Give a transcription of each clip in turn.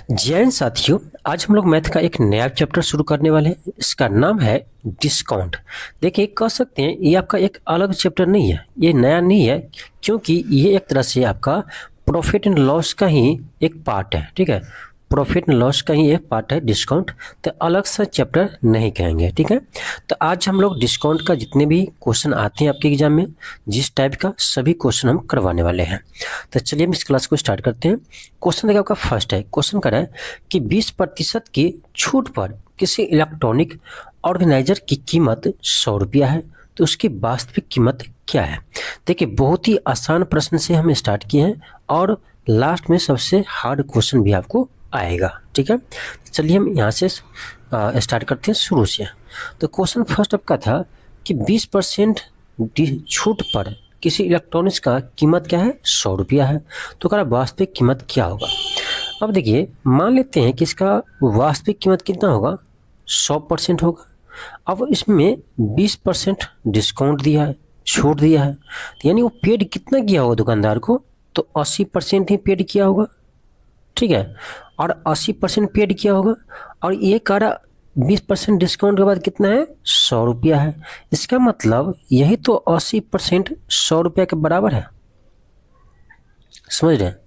जैन साथियों, आज हम लोग मैथ का एक नया चैप्टर शुरू करने वाले हैं। इसका नाम है डिस्काउंट। देखिए, कह सकते हैं ये आपका एक अलग चैप्टर नहीं है, ये नया नहीं है, क्योंकि ये एक तरह से आपका प्रॉफिट एंड लॉस का ही एक पार्ट है। ठीक है, प्रॉफिट एंड लॉस का ही एक पार्ट है डिस्काउंट, तो अलग सा चैप्टर नहीं कहेंगे। ठीक है, तो आज हम लोग डिस्काउंट का जितने भी क्वेश्चन आते हैं आपके एग्जाम में, जिस टाइप का सभी क्वेश्चन हम करवाने वाले हैं। तो चलिए हम इस क्लास को स्टार्ट करते हैं। क्वेश्चन देखिए, आपका फर्स्ट है, क्वेश्चन कर रहा है कि 20% की छूट पर किसी इलेक्ट्रॉनिक ऑर्गेनाइजर की कीमत 100 रुपया है, तो उसकी वास्तविक कीमत क्या है। देखिए, बहुत ही आसान प्रश्न से हम स्टार्ट किए हैं और लास्ट में सबसे हार्ड क्वेश्चन भी आपको आएगा। ठीक है, चलिए हम यहाँ से स्टार्ट करते हैं शुरू से। तो क्वेश्चन फर्स्ट आपका था कि 20% छूट पर किसी इलेक्ट्रॉनिक्स का कीमत क्या है, 100 रुपया है, तो क्या वास्तविक कीमत क्या होगा। अब देखिए, मान लेते हैं कि इसका वास्तविक कीमत कितना होगा, 100% होगा। अब इसमें 20% डिस्काउंट दिया है, छूट दिया है, तो यानी वो पेड कितना किया होगा दुकानदार को, तो 80% ही पेड किया होगा। ठीक है, और 80% पेड किया होगा, और ये कह 20% डिस्काउंट के बाद कितना है, 100 रुपया है। इसका मतलब यही तो 80% 100 रुपया के बराबर है। समझ रहे हैं,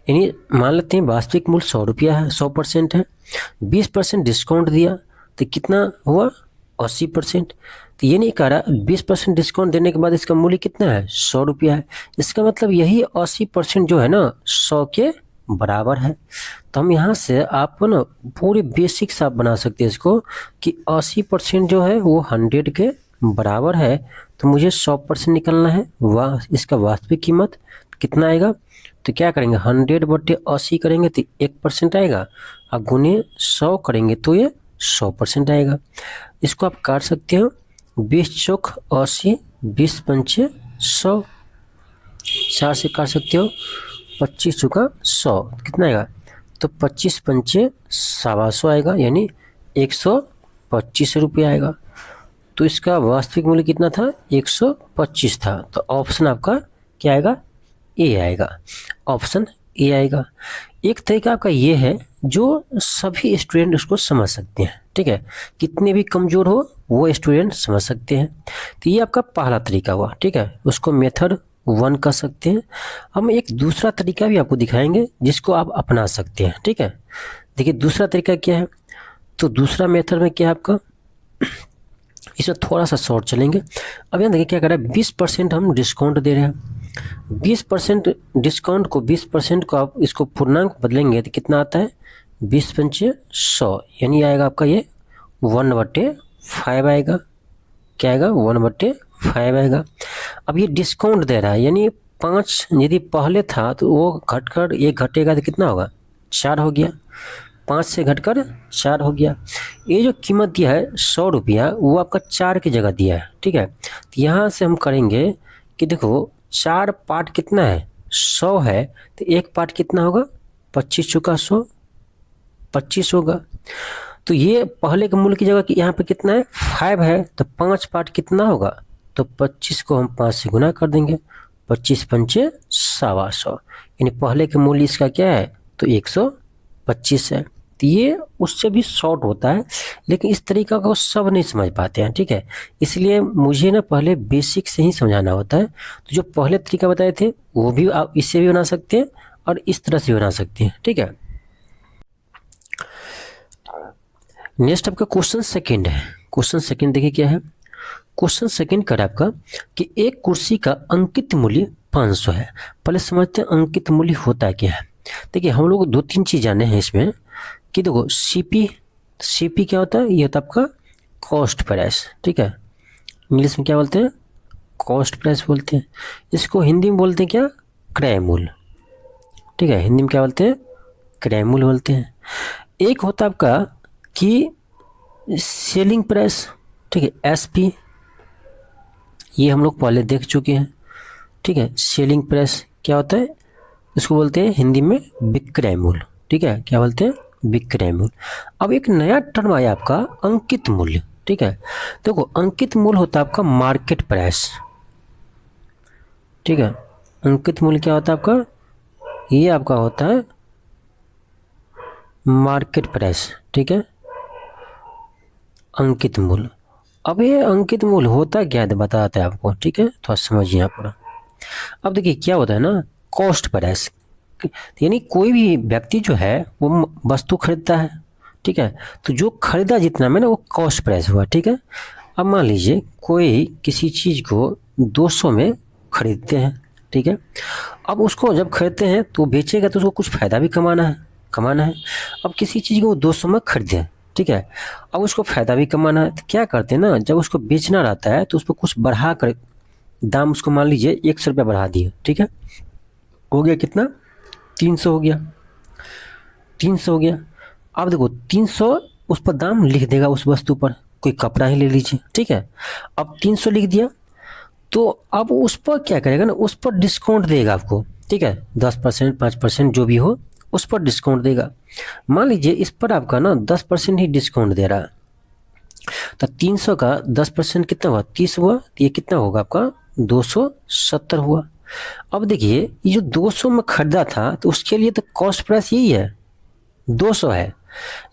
यानी मान लेते हैं वास्तविक मूल्य 100 रुपया है, 100% है, 20% डिस्काउंट दिया तो कितना हुआ, 80%। तो ये नहीं कह रहा 20% डिस्काउंट देने के बाद इसका मूल्य कितना है, 100 रुपया है। इसका मतलब यही 80% जो है ना 100 के बराबर है। तो हम यहाँ से आप ना पूरे बेसिक से आप बना सकते हैं इसको कि 80% जो है वो 100 के बराबर है, तो मुझे 100% निकलना है। इसका वास्तविक कीमत कितना आएगा, तो क्या करेंगे, 100/80 करेंगे तो 1% आएगा, और गुने 100 करेंगे तो ये 100% आएगा। इसको आप काट सकते हो, 20 चौक 80, 20 पंचे 100, 4 से काट सकते हो, 25 चौका 100 कितना आएगा, तो 25 पंचे 125 आएगा, यानी 125 रुपये आएगा। तो इसका वास्तविक मूल्य कितना था, 125 था। तो ऑप्शन आपका क्या आएगा, ए आएगा, ऑप्शन ए आएगा। एक तरीका आपका ये है जो सभी स्टूडेंट उसको समझ सकते हैं। ठीक है, कितने भी कमज़ोर हो वो स्टूडेंट समझ सकते हैं। तो ये आपका पहला तरीका हुआ। ठीक है, उसको मेथड 1 कर सकते हैं। हम एक दूसरा तरीका भी आपको दिखाएंगे जिसको आप अपना सकते हैं। ठीक है, देखिए दूसरा तरीका क्या है, तो दूसरा मेथड में क्या है आपका, इसमें थोड़ा सा शॉर्ट चलेंगे। अब यहाँ देखिए क्या कर रहा है, 20% हम डिस्काउंट दे रहे हैं। 20% डिस्काउंट को 20% को आप इसको पूर्णांक बदलेंगे तो कितना आता है, 20 पंचे 100, यानी आएगा आपका ये 1/5 आएगा। क्या आएगा, 1/5 आएगा। अब ये डिस्काउंट दे रहा है, यानी 5 यदि पहले था तो वो घटकर 1 घटेगा तो कितना होगा, 4 हो गया, 5 से घटकर 4 हो गया। ये जो कीमत दिया है 100 रुपया, वो आपका 4 की जगह दिया है। ठीक है, तो यहाँ से हम करेंगे कि देखो 4 पार्ट कितना है, 100 है, तो एक पार्ट कितना होगा, 25 चौका 100, 25 होगा। तो ये पहले के मूल्य की जगह यहाँ पे कितना है, 5 है, तो 5 पार्ट कितना होगा, तो 25 को हम 5 से गुना कर देंगे, 25 पंचे 125, यानी पहले के मूल्य इसका क्या है, तो 125 है। तो ये उससे भी शॉर्ट होता है, लेकिन इस तरीका को सब नहीं समझ पाते हैं। ठीक है, इसलिए मुझे ना पहले बेसिक से ही समझाना होता है। तो जो पहले तरीका बताए थे वो भी आप इससे भी बना सकते हैं और इस तरह से बना सकते हैं। ठीक है, नेक्स्ट आपका क्वेश्चन सेकंड है। क्वेश्चन सेकंड देखिए क्या है, क्वेश्चन सेकंड कर आपका कि एक कुर्सी का अंकित मूल्य 500 है। पहले समझते हैं अंकित मूल्य होता है क्या है। देखिए, हम लोग 2-3 चीज़ जाने हैं इसमें कि देखो सीपी क्या होता है, ये होता है आपका कॉस्ट प्राइस। ठीक है, इंग्लिश में क्या बोलते हैं, कॉस्ट प्राइस बोलते हैं। इसको हिंदी में बोलते हैं क्या, क्रय मूल्य। ठीक है, हिंदी में क्या बोलते हैं, क्रय मूल्य बोलते हैं। एक होता है आपका कि सेलिंग प्राइस। ठीक है, एसपी, ये हम लोग पहले देख चुके हैं। ठीक है, सेलिंग प्राइस क्या होता है, इसको बोलते हैं हिंदी में विक्रय मूल्य। ठीक है, क्या बोलते हैं, विक्रय मूल्य। अब एक नया टर्म आया आपका अंकित मूल्य। ठीक है, देखो अंकित मूल्य होता है आपका मार्केट प्राइस। ठीक है, अंकित मूल्य क्या होता है आपका, ये आपका होता है मार्केट प्राइस, ठीक है, अंकित मूल्य। अब ये अंकित मूल्य होता क्या है बताते हैं आपको, ठीक है, थोड़ा समझिए यहाँ पर। अब देखिए क्या होता है ना, कॉस्ट प्राइस, यानी कोई भी व्यक्ति जो है वो वस्तु खरीदता है, ठीक है, तो जो खरीदा जितना में ना वो कॉस्ट प्राइस हुआ, ठीक है। अब मान लीजिए कोई किसी चीज़ को 200 में खरीदते हैं, ठीक है, अब उसको जब खरीदते हैं तो बेचेगा तो उसको कुछ फ़ायदा भी कमाना है। अब किसी चीज़ को 200 में खरीदे, ठीक है, अब उसको फ़ायदा भी कमाना है, तो क्या करते हैं ना, जब उसको बेचना रहता है तो उस पर कुछ बढ़ा कर दाम, उसको मान लीजिए 100 रुपया बढ़ा दिए, ठीक है, हो गया कितना, 300 हो गया, 300 हो गया। अब देखो 300 उस पर दाम लिख देगा उस वस्तु पर, कोई कपड़ा ही ले लीजिए, ठीक है, अब 300 लिख दिया, तो अब उस पर क्या करेगा ना, उस पर डिस्काउंट देगा आपको, ठीक है, 10%, 5% जो भी हो उस पर डिस्काउंट देगा। मान लीजिए इस पर आपका ना 10% ही डिस्काउंट दे रहा है, तो 300 का 10% कितना हुआ, 30 हुआ, तो ये कितना होगा आपका 270 हुआ। अब देखिए ये जो 200 में खरीदा था तो उसके लिए तो कॉस्ट प्राइस यही है, 200 है,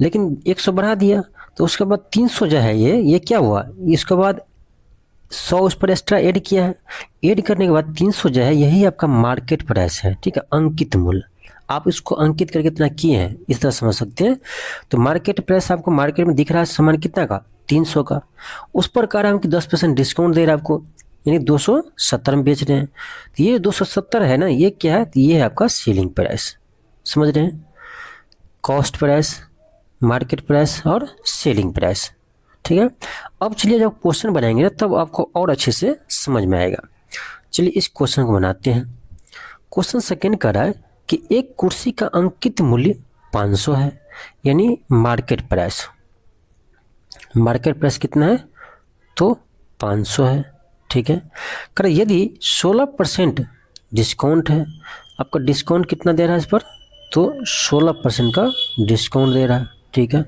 लेकिन 100 बढ़ा दिया, तो उसके बाद 300 जो है ये क्या हुआ, इसके बाद 100 उस पर एक्स्ट्रा ऐड किया है, ऐड करने के बाद 300 जो है यही आपका मार्केट प्राइस है, ठीक है, अंकित मूल्य। आप इसको अंकित करके इतना किए हैं, इस तरह समझ सकते हैं। तो मार्केट प्राइस आपको मार्केट में दिख रहा है सामान कितना का, 300 का, उस पर कह रहा हूँ कि 10% डिस्काउंट दे रहा है आपको, यानी 270 में बेच रहे हैं। तो ये 270 है ना, ये क्या है, तो ये है आपका सेलिंग प्राइस, समझ रहे हैं, कॉस्ट प्राइस, मार्केट प्राइस और सेलिंग प्राइस, ठीक है। अब चलिए जब क्वेश्चन बनाएंगे ना तब आपको और अच्छे से समझ में आएगा। चलिए इस क्वेश्चन को बनाते हैं। क्वेश्चन सेकंड कर रहा है कि एक कुर्सी का अंकित मूल्य 500 है, यानी मार्केट प्राइस, मार्केट प्राइस कितना है, तो 500 है, ठीक है। कर यदि 16% डिस्काउंट है, आपका डिस्काउंट कितना दे रहा है इस पर, तो 16% का डिस्काउंट दे रहा है, ठीक है।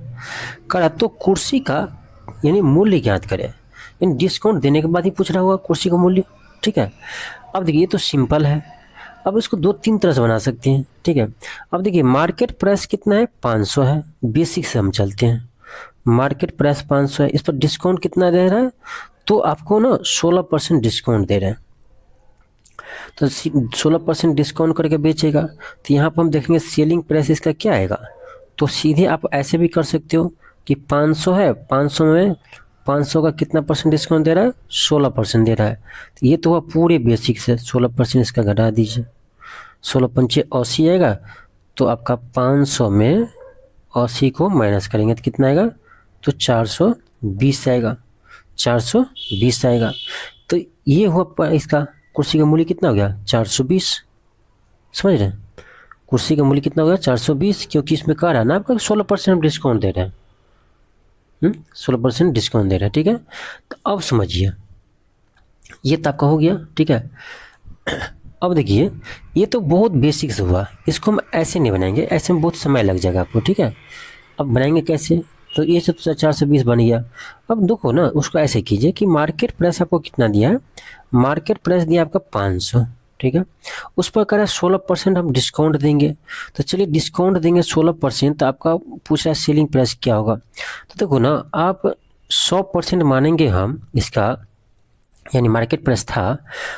कर तो कुर्सी का यानी मूल्य ज्ञात करें, यानी डिस्काउंट देने के बाद ही पूछ रहा होगा कुर्सी का मूल्य, ठीक है। अब देखिए ये तो सिंपल है, अब इसको 2-3 तरह से बना सकते हैं, ठीक है। अब देखिए मार्केट प्राइस कितना है, 500 है, बेसिक से हम चलते हैं, मार्केट प्राइस 500 है, इस पर डिस्काउंट कितना दे रहा है, तो आपको ना 16% डिस्काउंट दे रहे हैं, तो 16% डिस्काउंट करके बेचेगा। तो यहाँ पर हम देखेंगे सेलिंग प्राइस इसका क्या आएगा, तो सीधे आप ऐसे भी कर सकते हो कि 500 है, 500 में 500 का कितना परसेंट डिस्काउंट दे रहा है, 16% दे रहा है, तो ये तो हुआ पूरे बेसिक से, 16% इसका घटा दीजिए, 16×5 80 आएगा, तो आपका 500 में 80 को माइनस करेंगे तो कितना आएगा, तो 420 आएगा, 420 आएगा। तो ये हुआ इसका कुर्सी का मूल्य कितना हो गया, 420, समझ रहे हैं, कुर्सी का मूल्य कितना हो गया 420, क्योंकि इसमें कह रहा है ना आपका 16% डिस्काउंट दे रहे हैं, 16% डिस्काउंट दे रहे हैं, ठीक है। तो अब समझिए ये तो आपका हो गया, ठीक है। अब देखिए ये तो बहुत बेसिक से हुआ, इसको हम ऐसे नहीं बनाएंगे, ऐसे में बहुत समय लग जाएगा आपको, ठीक है। अब बनाएंगे कैसे, तो ये सब 420 बन गया। अब देखो ना उसको ऐसे कीजिए कि मार्केट प्राइस आपको कितना दिया है, मार्केट प्राइस दिया आपका 500, ठीक है, उस पर कह रहा है 16% हम डिस्काउंट देंगे, तो चलिए डिस्काउंट देंगे 16%, तो आपका पूछ रहा है सेलिंग प्राइस क्या होगा। तो देखो ना आप 100% मानेंगे हम इसका, यानी मार्केट प्राइस था,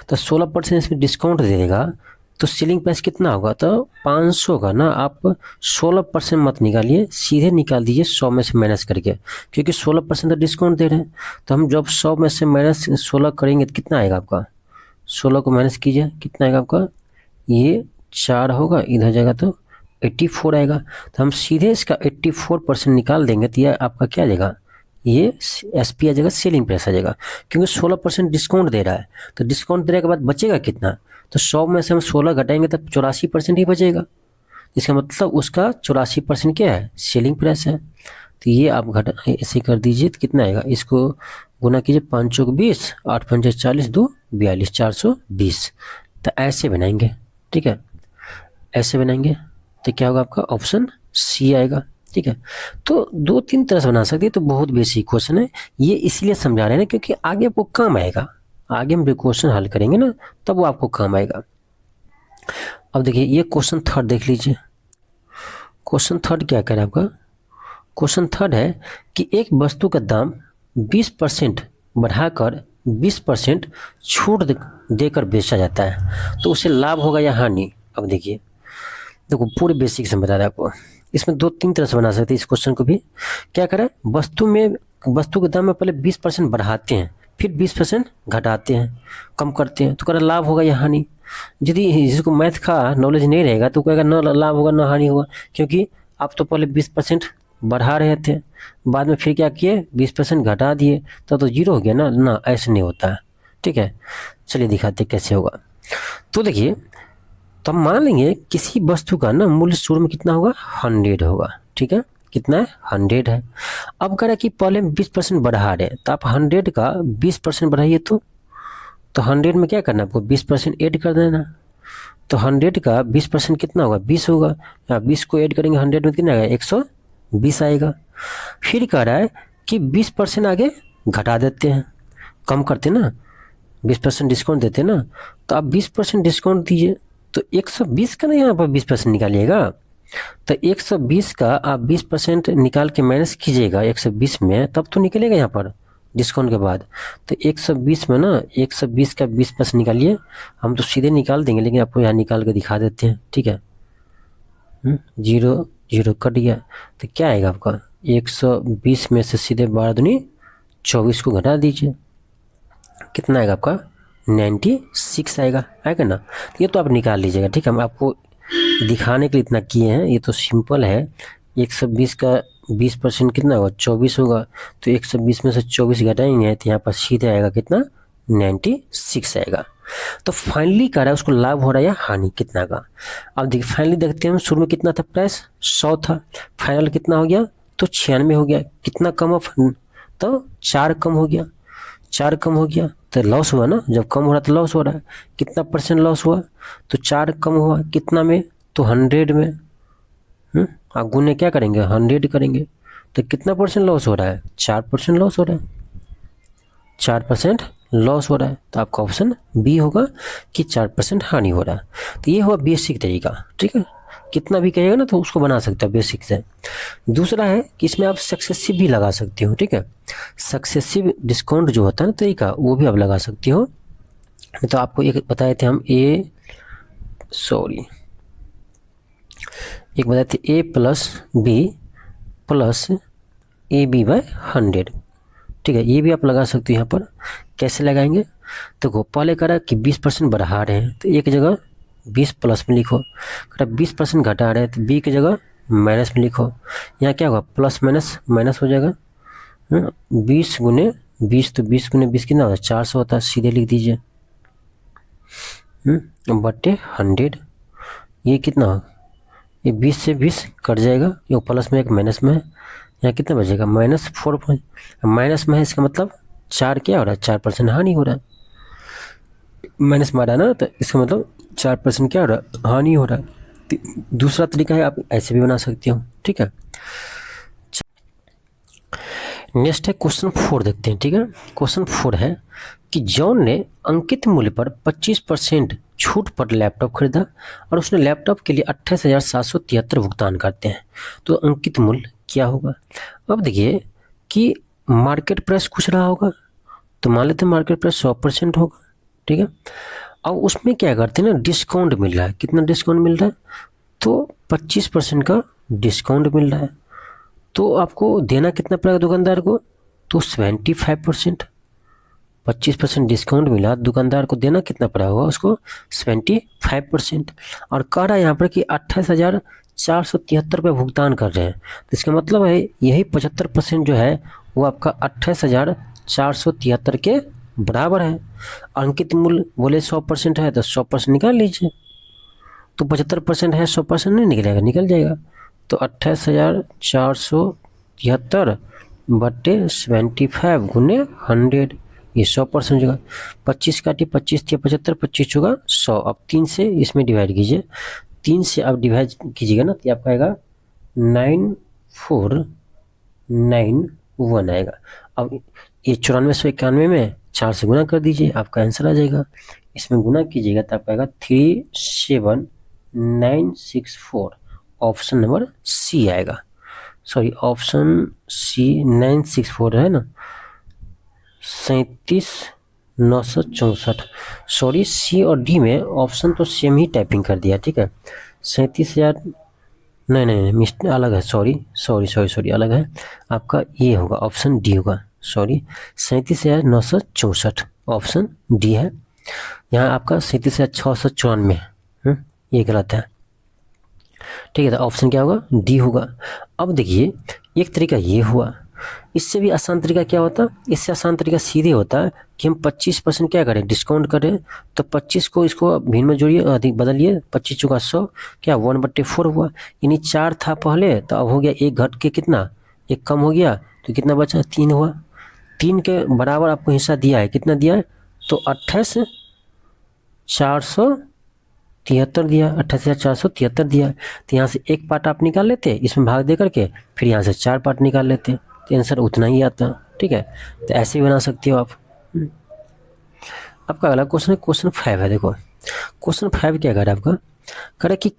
तो 16% इसमें डिस्काउंट दे देगा, तो सेलिंग प्राइस कितना होगा, तो 500 का ना आप 16% मत निकालिए, सीधे निकाल दीजिए 100 में से माइनस करके, क्योंकि 16% तो डिस्काउंट दे रहे हैं। तो हम जब 100 में से माइनस 16 करेंगे तो कितना आएगा आपका, 16 को माइनस कीजिए कितना आएगा आपका, ये 4 होगा, इधर जाएगा तो 84 आएगा। तो हम सीधे इसका 84% निकाल देंगे, तो यह आपका क्या आ जाएगा, ये SP आ जाएगा, सेलिंग प्राइस आ जाएगा, क्योंकि 16% डिस्काउंट दे रहा है। तो डिस्काउंट देने के बाद बचेगा कितना, तो 100 में से हम 16 घटाएंगे तब 84% ही बचेगा, इसका मतलब उसका 84% क्या है, सेलिंग प्राइस है। तो ये आप घटा ऐसे कर दीजिए तो कितना आएगा, इसको गुना कीजिए, 5 चौक 20, 8 पंजे 40, 2 42, 420। तो ऐसे बनाएंगे, ठीक है, ऐसे बनाएंगे, तो क्या होगा आपका ऑप्शन C आएगा, ठीक है। तो 2-3 तरह से बना सकते हैं, तो बहुत बेसिक क्वेश्चन है, ये इसलिए समझा रहे हैं ना क्योंकि आगे आपको काम आएगा, आगे हम जो क्वेश्चन हल करेंगे ना तब वो आपको काम आएगा। अब देखिए ये क्वेश्चन थर्ड देख लीजिए, क्वेश्चन थर्ड क्या कह रहा है आपका? क्वेश्चन थर्ड है कि एक वस्तु का दाम 20% बढ़ाकर 20% छूट देकर बेचा जाता है, तो उसे लाभ होगा या हानि? अब देखिए, देखो पूरे बेसिक से बता रहा है आपको। इसमें 2-3 तरह से बना सकते हैं इस क्वेश्चन को भी। क्या करें, वस्तु के दाम में पहले 20% बढ़ाते हैं, फिर 20% घटाते हैं, कम करते हैं, तो कह रहा लाभ होगा या हानि? यदि जिसको मैथ का नॉलेज नहीं रहेगा तो कहेगा ना लाभ होगा ना हानि होगा, क्योंकि आप तो पहले 20% बढ़ा रहे थे, बाद में फिर क्या किए 20% घटा दिए, तो जीरो हो गया ना। ना, ऐसे नहीं होता है। ठीक है, चलिए दिखाते कैसे होगा। तो देखिए, तो हम मान लेंगे किसी वस्तु का ना मूल्य शुरू में कितना होगा, 100 होगा। ठीक है, कितना है, 100 है। अब कह रहा है कि पहले हम 20% बढ़ा रहे हैं, तो आप 100 का 20% बढ़ाइए, तो 100 में क्या करना है आपको, 20% ऐड कर देना। तो 100 का 20% कितना होगा, 20 होगा। या 20 को ऐड करेंगे 100 में, कितना आएगा, 120 आएगा। फिर कह रहा है कि 20% आगे घटा देते हैं, कम करते ना, 20% डिस्काउंट देते ना, तो आप 20% डिस्काउंट दीजिए, तो 120 का ना यहाँ पर 20% निकालिएगा। तो 120 का आप 20% निकाल के माइनस कीजिएगा 120 में, तब तो निकलेगा यहाँ पर डिस्काउंट के बाद। तो 120 में ना 120 का 20% निकालिए। हम तो सीधे निकाल देंगे, लेकिन आपको यहाँ निकाल के दिखा देते हैं। ठीक है, 0 0 कट गया, तो क्या आएगा आपका, 120 में से सीधे 12 दूनी 24 को घटा दीजिए, कितना आएगा आपका, 96 आएगा ना। ये तो आप निकाल लीजिएगा। ठीक है, हम आपको दिखाने के लिए इतना किए हैं, ये तो सिंपल है। 120 का 20% कितना होगा, 24 होगा। तो 120 में से 24 घटाएंगे तो यहाँ पर सीधे आएगा कितना, 96 आएगा। तो फाइनली कह रहा है उसको लाभ हो रहा है या हानि, कितना का। अब देखिए फाइनली देखते हैं, शुरू में कितना था प्राइस, 100 था, फाइनल कितना हो गया, तो 96 हो गया। कितना कम ऑफ, तो 4 कम हो गया, 4 कम हो गया, तो लॉस हुआ ना। जब कम हो रहा है तो लॉस हो रहा है। कितना परसेंट लॉस हुआ, तो 4 कम हुआ, कितना में, तो 100 में। आप गुने क्या करेंगे, 100 करेंगे, तो कितना परसेंट लॉस हो रहा है, 4% लॉस हो रहा है, 4% लॉस हो रहा है। तो आपका ऑप्शन बी होगा कि 4% हानि हो रहा है। तो ये हुआ बेसिक तरीका। ठीक है, कितना भी कहेगा ना तो उसको बना सकते हो बेसिक से। दूसरा है कि इसमें आप सक्सेसिव भी लगा सकते हो। ठीक है, सक्सेसिव डिस्काउंट जो होता है ना तरीका, वो भी आप लगा सकते हो। तो आपको एक बताए थे हम एक बताए थे a plus B plus AB/100। ठीक है, ये भी आप लगा सकते हो। यहाँ पर कैसे लगाएंगे, तो पहले करा कि 20% बढ़ा रहे हैं, तो एक जगह 20 प्लस में लिखो, करा 20% घटा रहे हैं तो बी की जगह माइनस में लिखो। यहाँ क्या होगा, प्लस माइनस माइनस हो जाएगा। 20 गुने 20, तो 20 गुने 20 कितना होता है, 400 होता है, सीधे लिख दीजिए। बटे 100, ये कितना हो, ये 20 से 20 कट जाएगा, ये प्लस में एक माइनस में है, यहाँ कितना बचेगा, -4। माइनस में है, इसका मतलब 4 क्या हो रहा है, 4% हानि हो रहा है। माइनस मारा ना, तो इसका मतलब 4% क्या हो रहा है, हानि हो रहा है। दूसरा तरीका है, आप ऐसे भी बना सकते हो। ठीक है, नेक्स्ट है क्वेश्चन 4 देखते हैं। ठीक है, क्वेश्चन 4 है कि जॉन ने अंकित मूल्य पर 25% छूट पर लैपटॉप खरीदा और उसने लैपटॉप के लिए 28,773 भुगतान करते हैं, तो अंकित मूल्य क्या होगा। अब देखिए कि मार्केट प्राइस कुछ रहा होगा, तो मान लेते हैं मार्केट प्राइस 100% होगा। ठीक है, अब उसमें क्या करते हैं ना, डिस्काउंट मिल रहा है। कितना डिस्काउंट मिल रहा है, तो 25% का डिस्काउंट मिल रहा है। तो आपको देना कितना पड़ेगा दुकानदार को, तो 75%। 25% डिस्काउंट मिला, दुकानदार को देना कितना पड़ा होगा उसको, 75%। और कह रहा है यहाँ पर कि 28,473 रुपये भुगतान कर रहे हैं, तो इसका मतलब है यही 75% जो है वो आपका 28,473 के बराबर है। अंकित मूल्य बोले 100% है, तो 100% निकाल लीजिए। तो 75% है, 100% नहीं निकलेगा, निकल जाएगा। तो 28,473 बटे 75 गुने 100, ये 100% होगा। 25 काटिए, 25 थी 75, 25 होगा 100। अब 3 से इसमें डिवाइड कीजिए, 3 से आप डिवाइड कीजिएगा ना, तो आपका आएगा 9491 आएगा। अब ये 9491 में 4 से गुना कर दीजिए, आपका आंसर आ जाएगा। इसमें गुना कीजिएगा तो आपका आएगा 37964 ऑप्शन नंबर सी आएगा, सॉरी ऑप्शन सी 964 है ना, 37,964, सॉरी सी और डी में ऑप्शन तो सेम ही टाइपिंग कर दिया, ठीक है। 37,000 नहीं मिस्टेक अलग है, सॉरी अलग है, आपका ये होगा ऑप्शन डी होगा, सॉरी 37,964 ऑप्शन डी है। यहाँ आपका 37,694 है, ये गलत है, ठीक है। तो ऑप्शन क्या होगा, डी होगा। अब देखिए एक तरीका ये हुआ, इससे भी आसान तरीका क्या होता, इससे आसान तरीका सीधे होता है कि हम 25% क्या करें, डिस्काउंट करें। तो 25 को इसको भिन्न में जोड़िए, अधिक बदलिए, 25 चौका 100, क्या 1/4 हुआ, यानी 4 था पहले, तो अब हो गया 1 घट के कितना, 1 कम हो गया, तो कितना बचा, 3 हुआ। 3 के बराबर आपको हिस्सा दिया है, कितना दिया है, तो 28,473 दिया, 28,473 दिया। तो यहाँ से एक पार्ट आप निकाल लेते, इसमें भाग दे करके, फिर यहाँ से 4 पार्ट निकाल लेते, तो आंसर उतना ही आता, ठीक है। तो ऐसे ही बना सकते हो आप। आपका अगला क्वेश्चन है, क्वेश्चन 5 है। देखो क्वेश्चन 5 क्या कर रहा है आपका, कह रहा है कि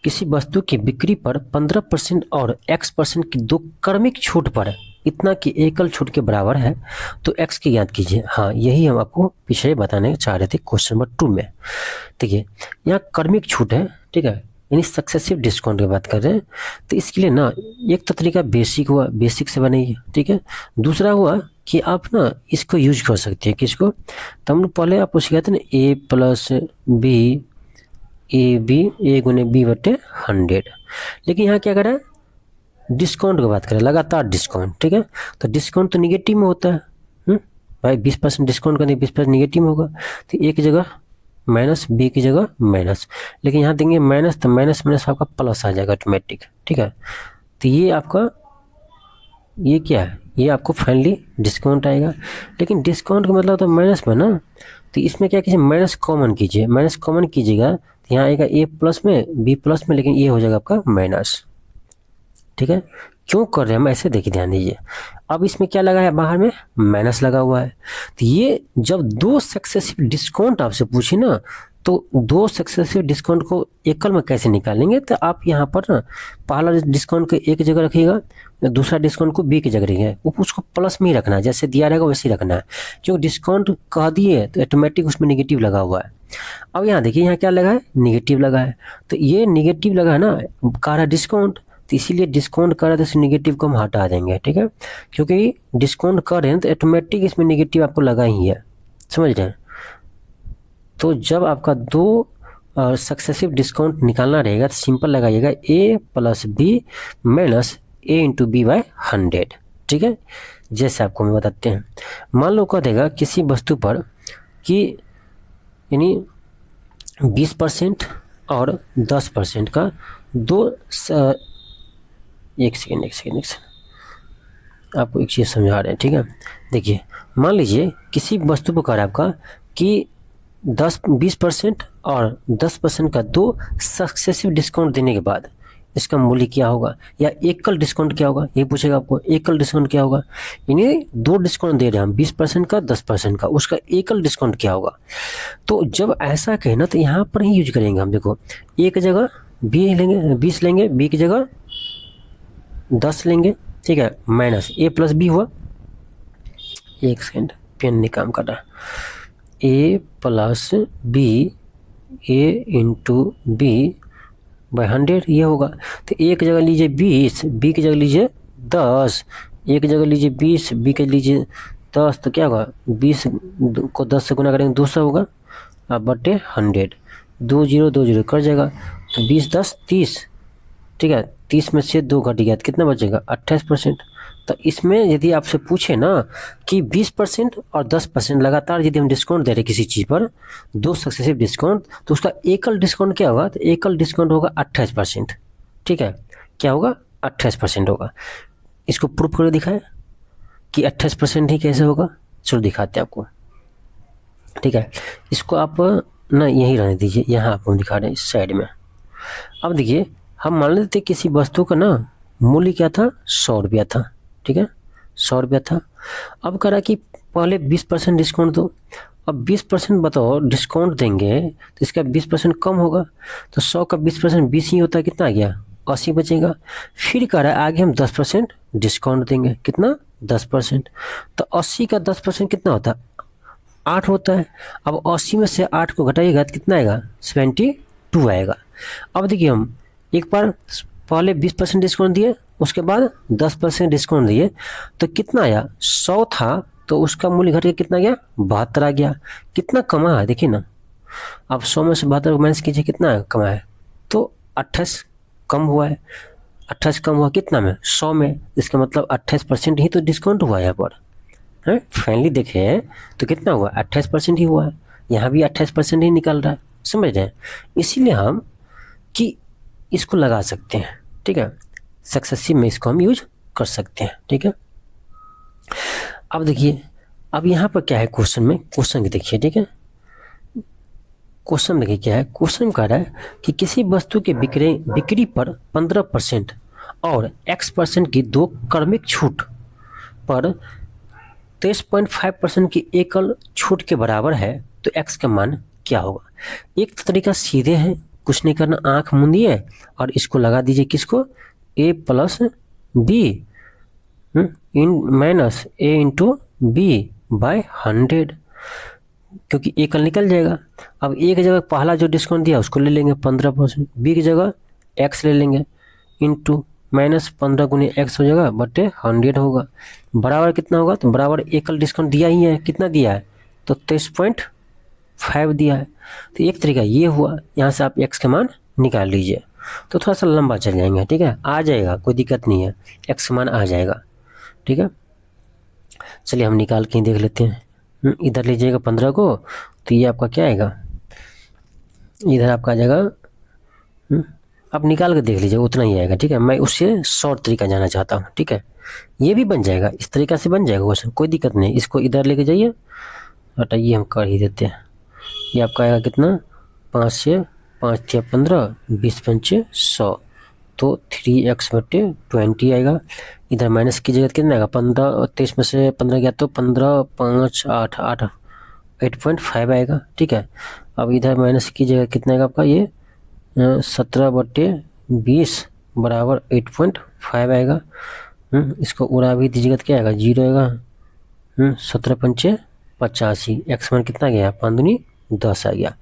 किसी वस्तु की बिक्री पर 15% और x% की दो क्रमिक छूट पर इतना की एकल छूट के बराबर है, तो x की ज्ञात कीजिए। हाँ, यही हम आपको पिछले बताने चाह रहे थे क्वेश्चन नंबर 2 में। देखिए यहाँ क्रमिक छूट है, ठीक है, यानी सक्सेसिव डिस्काउंट की बात कर रहे हैं। तो इसके लिए ना एक तो तरीका बेसिक हुआ, बेसिक से बनाइए, ठीक है। दूसरा हुआ कि आप ना इसको यूज कर सकते हैं, किसको, तो हम लोग पहले आपको सिखाते ना a+b a गुने b बटे 100, लेकिन यहाँ क्या करें, डिस्काउंट की बात करें, लगातार डिस्काउंट, ठीक है। तो डिस्काउंट तो निगेटिव में होता है, भाई 20% डिस्काउंट करने 20% निगेटिव में होगा, तो ए की जगह माइनस, बी की जगह माइनस, लेकिन यहाँ देंगे माइनस, तो माइनस माइनस आपका प्लस आ जाएगा ऑटोमेटिक, ठीक है। तो ये आपका ये क्या है, ये आपको फाइनली डिस्काउंट आएगा, लेकिन डिस्काउंट का मतलब तो माइनस में ना, तो इसमें क्या कीजिए, माइनस कॉमन कीजिए, माइनस कॉमन कीजिएगा, तो यहाँ आएगा ए प्लस में, बी प्लस में, लेकिन ये हो जाएगा आपका माइनस, ठीक है। क्यों कर रहे हैं हम ऐसे, देखिए ध्यान दीजिए। अब इसमें क्या लगा है, बाहर में माइनस लगा हुआ है, तो ये जब दो सक्सेसिव डिस्काउंट आपसे पूछे ना, तो दो सक्सेसिव डिस्काउंट को एकल में कैसे निकालेंगे, तो आप यहाँ पर ना पहला डिस्काउंट को एक जगह रखिएगा, दूसरा डिस्काउंट को बी की जगह रखिएगा, उसको प्लस में ही रखना है, जैसे दिया रहेगा वैसे ही रखना है, क्योंकि डिस्काउंट कह दिए तो ऑटोमेटिक उसमें निगेटिव लगा हुआ है। अब यहाँ देखिए, यहाँ क्या लगा है, निगेटिव लगा है, तो ये निगेटिव लगा है ना, कह रहा है डिस्काउंट, तो इसीलिए डिस्काउंट कर रहे थे, निगेटिव को हम हटा देंगे, ठीक है, क्योंकि डिस्काउंट कर रहे हैं तो ऑटोमेटिक इसमें निगेटिव आपको लगा ही है, समझ रहे हैं। तो जब आपका दो सक्सेसिव डिस्काउंट निकालना रहेगा तो सिंपल लगाइएगा a+b माइनस a/b/100, ठीक है। जैसे आपको मैं बताते हैं, मान लो कह देगा किसी वस्तु पर कि यानी 20% और 10% का दो एक सेकेंड आपको एक चीज़ समझा रहे हैं, ठीक है। देखिए मान लीजिए किसी वस्तु पर कह रहा है आपका कि 20% और 10% का दो सक्सेसिव डिस्काउंट देने के बाद इसका मूल्य क्या होगा, या एकल डिस्काउंट क्या होगा, ये पूछेगा आपको, एकल डिस्काउंट क्या होगा, यानी दो डिस्काउंट दे रहे हैं हम, 20% का 10% का, उसका एकल डिस्काउंट क्या होगा। तो जब ऐसा कहे ना, तो यहाँ पर ही यूज करेंगे हम। देखो एक जगह 20 लेंगे, बी की जगह 10 लेंगे, ठीक है, माइनस a+b हुआ, एक सेकेंड पेन नहीं काम कर रहा, a+b a/b/100 ये होगा। तो एक जगह लीजिए 20, बी की जगह लीजिए 10, एक जगह लीजिए 20, बी के लीजिए 10, तो क्या होगा, 20 को 10 से गुना करेंगे 200 होगा, अब बटे 100, 2 0 2 0 कट जाएगा, तो 20 10 30, ठीक है, 30 में से 2 घट गया तो कितना बचेगा, 28%। तो इसमें यदि आपसे पूछे ना कि 20% और 10% लगातार यदि हम डिस्काउंट दे रहे किसी चीज़ पर, दो सक्सेसिव डिस्काउंट, तो उसका एकल डिस्काउंट क्या होगा, तो एकल डिस्काउंट होगा 28%, ठीक है, क्या होगा, 28% होगा। इसको प्रूफ करके दिखाएं कि 28% ही कैसे होगा, चलो दिखाते हैं आपको, ठीक है। इसको आप ना यहीं रहने दीजिए, यहाँ आपको दिखा रहे हैं इस साइड में। अब देखिए हम मान लेते किसी वस्तु का ना मूल्य क्या था, 100 रुपया था, ठीक है, 100 रुपया था। अब कह रहा कि पहले 20% डिस्काउंट दो, अब 20% बताओ डिस्काउंट देंगे तो इसका 20% कम होगा, तो 100 का 20% 20 ही होता है, कितना आ गया 80 बचेगा। फिर कह रहा है आगे हम 10% डिस्काउंट देंगे, कितना 10%, तो 80 का 10% कितना होता है 8 होता है। अब 80 में से 8 को घटाइएगा तो कितना आएगा 72 आएगा। अब देखिए हम एक बार पहले 20% डिस्काउंट दिए, उसके बाद 10% डिस्काउंट दिए, तो कितना आया 100 था तो उसका मूल्य घट के कितना गया 72 आ गया। कितना कमा है देखिए ना, अब 100 में से 72 माइनस कीजिए कितना कमा है, तो 28 कम हुआ है। 28 कम हुआ कितना में 100 में, इसका मतलब 28% ही तो डिस्काउंट हुआ है यहाँ पर है। फाइनली देखें तो कितना हुआ 28% ही हुआ है, यहाँ भी 28% ही निकल रहा है, समझ रहे हैं। इसीलिए हम कि इसको लगा सकते हैं, ठीक है, सक्सेसिव में इसको हम यूज कर सकते हैं, ठीक है। अब देखिए अब यहाँ पर क्या है क्वेश्चन में, क्वेश्चन देखिए, ठीक है। क्वेश्चन देखिए क्या है, क्वेश्चन कह रहा है कि किसी वस्तु के बिक्री पर 15% और x% की 2 क्रमिक छूट पर 23.5% की एकल छूट के बराबर है, तो x का मान क्या होगा। एक तरीका सीधे है, कुछ नहीं करना, आंख मूंदिए और इसको लगा दीजिए किसको, a plus B in minus a into B by 100, क्योंकि एकल निकल जाएगा। अब ए की जगह पहला जो डिस्काउंट दिया उसको ले लेंगे 15%, बी की जगह x ले लेंगे इंटू माइनस 15 गुने x हो जाएगा बटे 100 होगा, बराबर कितना होगा, तो बराबर एकल डिस्काउंट दिया ही है, कितना दिया है तो 23.5 दिया है। तो एक तरीका ये हुआ, यहाँ से आप x का मान निकाल लीजिए, तो थोड़ा सा लंबा चल जाएंगे, ठीक है, आ जाएगा कोई दिक्कत नहीं है, x का मान आ जाएगा, ठीक है। चलिए हम निकाल के ही देख लेते हैं। इधर लीजिएगा 15 को, तो ये आपका क्या आएगा, इधर आपका आ जाएगा, आप निकाल के देख लीजिए उतना ही आएगा, ठीक है। मैं उससे शॉर्ट तरीका जाना चाहता हूँ, ठीक है, ये भी बन जाएगा, इस तरीका से बन जाएगा क्वेश्चन, कोई दिक्कत नहीं। इसको इधर लेके जाइए, हटाइए, हम कर ही देते हैं। ये आपका आएगा कितना, 5 से 5 या 15, 20 पंचे 100, तो 3x बटे 20 आएगा। इधर माइनस कीजिएगा तो कितना आएगा, 15 और 23 में से 15 गया तो 15 5 8 8 8.5 आएगा, ठीक है। अब इधर माइनस कीजिएगा कितना आएगा आपका, ये 17 बटे 20 बराबर 8.5 आएगा। इसको उड़ा भी दीजिएगा तो क्या आएगा 0 आएगा। 17 पंचे 85, एक्स मान कितना गया 5 दूनी 10 आ गया।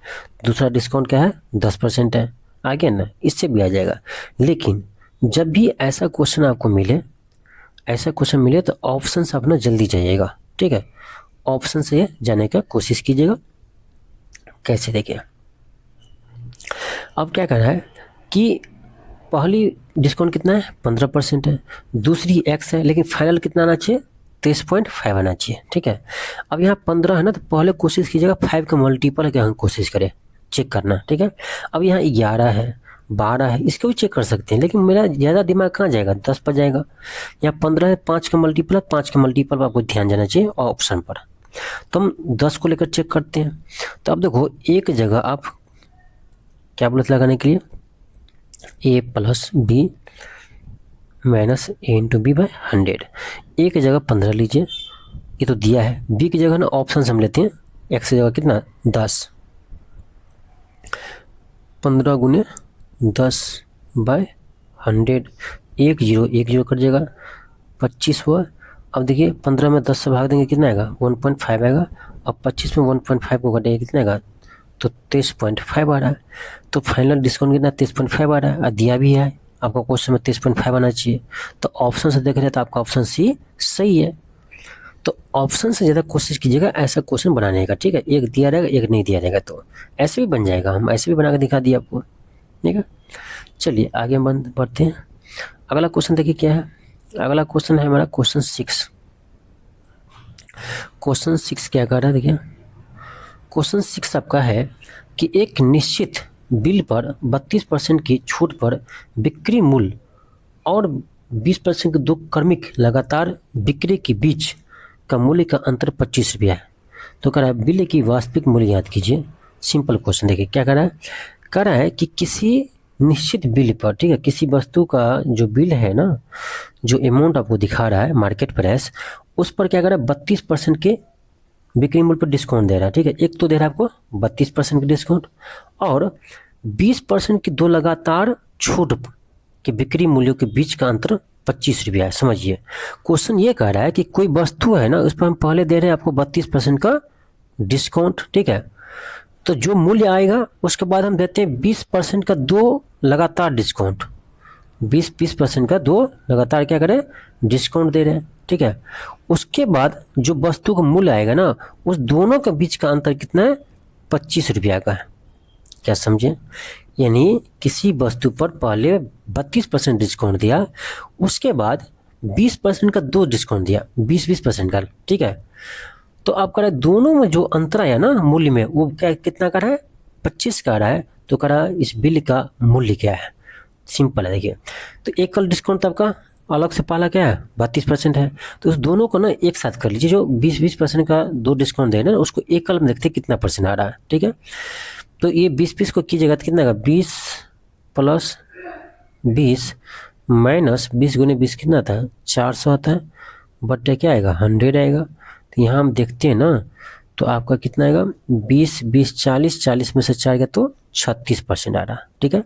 दूसरा डिस्काउंट क्या है 10% है, आ गया ना, इससे भी आ जाएगा। लेकिन जब भी ऐसा क्वेश्चन आपको मिले, ऐसा क्वेश्चन मिले तो ऑप्शन से अपना जल्दी जाइएगा, ठीक है, ऑप्शन से जाने का कोशिश कीजिएगा। कैसे देखिए, अब क्या करना है कि पहली डिस्काउंट कितना है 15% है, दूसरी x है, लेकिन फाइनल कितना आना चाहिए 23.5 आना चाहिए, ठीक है। अब यहाँ 15 है ना, तो पहले कोशिश कीजिएगा 5 का मल्टीपल है क्या, हम कोशिश करें चेक करना, ठीक है। अब यहाँ 11 है 12 है, इसको भी चेक कर सकते हैं, लेकिन मेरा ज़्यादा दिमाग कहाँ जाएगा 10 पर जाएगा। यहाँ 15 है, 5 का मल्टीपल है, 5 का मल्टीपल पर आपको ध्यान जाना चाहिए ऑप्शन पर। तो हम 10 को लेकर चेक करते हैं। तो अब देखो एक जगह आप क्या बोलते लगाने के लिए, a plus B minus A into B by 100, A की जगह 15 लीजिए, ये तो दिया है। बी की जगह ना ऑप्शन हम लेते हैं, एक्स की जगह कितना 10, 15 गुने 10 बाय 100, 1 0 कट जाएगा, 25 हुआ। अब देखिए 15 में 10 से भाग देंगे कितना आएगा 1.5 आएगा। अब 25 में 1.5 को घटाइए कितना आएगा, तो 23.5 आ रहा है। तो फाइनल डिस्काउंट कितना 23.5 आ रहा है, और दिया भी है आपका क्वेश्चन में 23.5 आना चाहिए। तो ऑप्शन से देख रहे हैं तो आपका ऑप्शन सी सही है। तो ऑप्शन से ज़्यादा कोशिश कीजिएगा ऐसा क्वेश्चन बनाने का, ठीक है। एक दिया रहेगा एक नहीं दिया रहेगा, तो ऐसे भी बन जाएगा, हम ऐसे भी बना के दिखा दिए आपको, ठीक है। चलिए आगे बढ़ते हैं। अगला क्वेश्चन देखिए क्या है, अगला क्वेश्चन है हमारा क्वेश्चन 6। क्वेश्चन 6 क्या कर रहा है देखिए, क्वेश्चन 6 आपका है कि एक निश्चित बिल पर 32% की छूट पर बिक्री मूल्य और 20% के 2 क्रमिक लगातार बिक्री के बीच का मूल्य का अंतर 25 रुपया है। तो कह रहा है बिल की वास्तविक मूल्य याद कीजिए। सिंपल क्वेश्चन देखिए क्या कह रहा है कि किसी निश्चित बिल पर, ठीक है, किसी वस्तु का जो बिल है ना, जो अमाउंट आपको दिखा रहा है मार्केट प्राइस, उस पर क्या कर रहा है 32% के बिक्री मूल्य पर डिस्काउंट दे रहा है, ठीक है। एक तो दे रहा है आपको 32% का डिस्काउंट, और 20% की दो लगातार छूट के बिक्री मूल्यों के बीच का अंतर 25 रुपया है। समझिए, क्वेश्चन ये कह रहा है कि कोई वस्तु है ना, उस पर हम पहले दे रहे हैं आपको 32% का डिस्काउंट, ठीक है। तो जो मूल्य आएगा उसके बाद हम देते हैं 20% का दो लगातार डिस्काउंट, 20% का दो लगातार क्या करें डिस्काउंट दे रहे हैं, ठीक है। उसके बाद जो वस्तु का मूल्य आएगा ना, उस दोनों के बीच का अंतर कितना है 25 रुपया का है। क्या समझे? यानी किसी वस्तु पर पहले 32% डिस्काउंट दिया, उसके बाद 20% का दो डिस्काउंट दिया, 20% का, ठीक है। तो आप कह रहे दोनों में जो अंतर आया ना मूल्य में, वो क्या कितना का रहा है 25 का रहा है। तो कह रहा इस बिल का मूल्य क्या है। सिंपल है, देखिए। तो एक कल डिस्काउंट आपका अलग से पहला क्या है 32% है, तो उस दोनों को ना एक साथ कर लीजिए। जो 20% का दो डिस्काउंट दे ना, उसको एक कल में देखते हैं कितना परसेंट आ रहा है, ठीक है। तो ये 20 को कीजिएगा तो कितना का 20 + 20 माइनस 20 × 20 कितना था 400 आता है, बट्टे क्या आएगा 100 आएगा। तो यहाँ हम देखते हैं ना, तो आपका कितना आएगा 20 20 40 40 में से 4 गया तो 36% आ रहा है, ठीक है।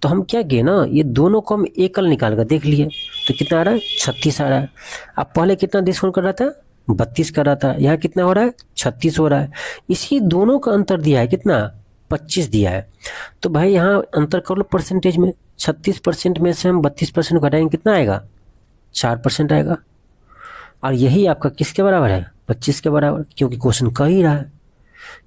तो हम क्या किए ना, ये दोनों को हम एकल निकाल कर देख लिए, तो कितना आ रहा है 36 आ रहा है। अब पहले कितना डिस्काउंट कर रहा था 32 कर रहा था, यहाँ कितना हो रहा है 36 हो रहा है। इसी दोनों का अंतर दिया है कितना 25 दिया है। तो भाई यहाँ अंतर कर लो परसेंटेज में, 36% में से हम 32% घटाएंगे कितना आएगा 4% आएगा। और यही आपका किसके बराबर है 25 के बराबर, क्योंकि क्वेश्चन कह ही रहा है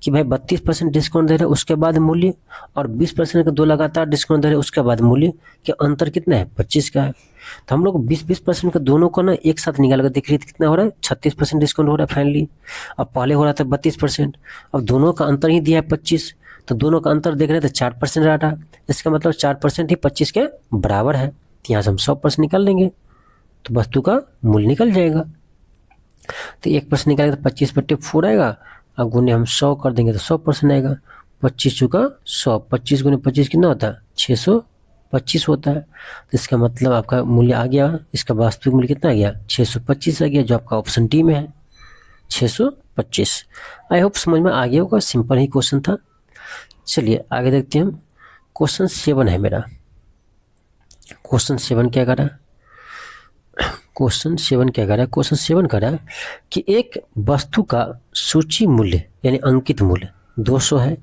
कि भाई 32% डिस्काउंट दे रहे हैं उसके बाद मूल्य, और 20% का दो लगातार डिस्काउंट दे रहे हैं उसके बाद मूल्य के अंतर कितना है 25 का है। तो हम लोग 20% का दोनों को ना एक साथ निकाल कर देख रहे थे कितना हो रहा है 36% डिस्काउंट हो रहा है फाइनली। अब पहले हो रहा था 32%, अब दोनों का अंतर ही दिया है 25, तो दोनों का अंतर देख रहे थे 4% आ रहा है। इसका मतलब 4% ही 25 के बराबर है। तो यहाँ से हम 100% निकाल लेंगे तो वस्तु का मूल्य निकल जाएगा। तो 1% निकालेंगे तो 25/4 आएगा, अब गुने हम 100 कर देंगे तो 100% आएगा। 25 चुका 100, 25 × 25 कितना होता है 625 होता है। तो इसका मतलब आपका मूल्य आ गया, इसका वास्तविक मूल्य कितना आ गया 625 आ गया, जो आपका ऑप्शन डी में है 625। आई होप समझ में आ गया होगा, सिंपल ही क्वेश्चन था। चलिए आगे देखते हैं हम। क्वेश्चन 7 है मेरा। क्वेश्चन 7 क्या कर रहा है, क्वेश्चन 7 क्या कर रहा है, क्वेश्चन 7 कर रहा है कि एक वस्तु का सूची मूल्य यानी अंकित मूल्य 200 है,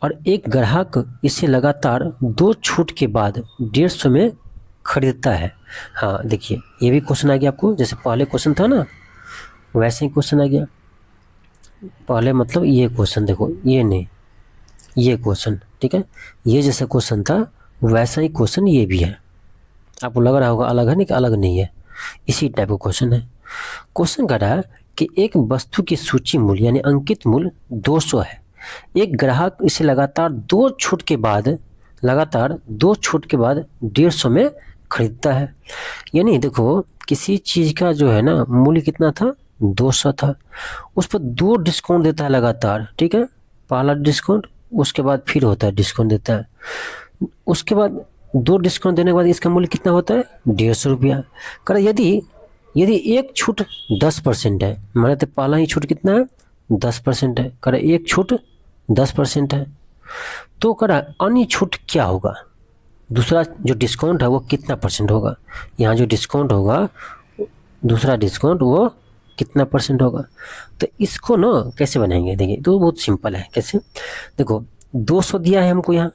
और एक ग्राहक इसे लगातार 2 छूट के बाद 150 में खरीदता है। हाँ देखिए, ये भी क्वेश्चन आ गया आपको, जैसे पहले क्वेश्चन था ना वैसे ही क्वेश्चन आ गया। पहले मतलब ये क्वेश्चन देखो, ये नहीं, ये क्वेश्चन, ठीक है। ये जैसा क्वेश्चन था वैसा ही क्वेश्चन ये भी है। आपको लग रहा होगा अलग है, नहीं कि अलग नहीं है, इसी टाइप का क्वेश्चन है। क्वेश्चन कह रहा है कि एक वस्तु की सूची मूल्य यानी अंकित मूल्य 200 है, एक ग्राहक इसे लगातार 2 छूट के बाद 150 में खरीदता है। यानी देखो किसी चीज़ का जो है ना मूल्य कितना था 200 था, उस पर 2 डिस्काउंट देता है लगातार, ठीक है। पहला डिस्काउंट, उसके बाद फिर होता है डिस्काउंट देता है, उसके बाद 2 डिस्काउंट देने के बाद इसका मूल्य कितना होता है 150 रुपया। कर यदि एक छूट 10% है, माने तो पहला ही छूट कितना है 10% है, कर एक छूट 10% है, तो कर अन्य छूट क्या होगा, दूसरा जो डिस्काउंट है वो कितना परसेंट होगा। यहाँ जो डिस्काउंट होगा दूसरा डिस्काउंट वो कितना परसेंट होगा। तो इसको ना कैसे बनाएंगे, देखिए तो बहुत सिंपल है। कैसे, देखो 200 दिया है हमको यहाँ,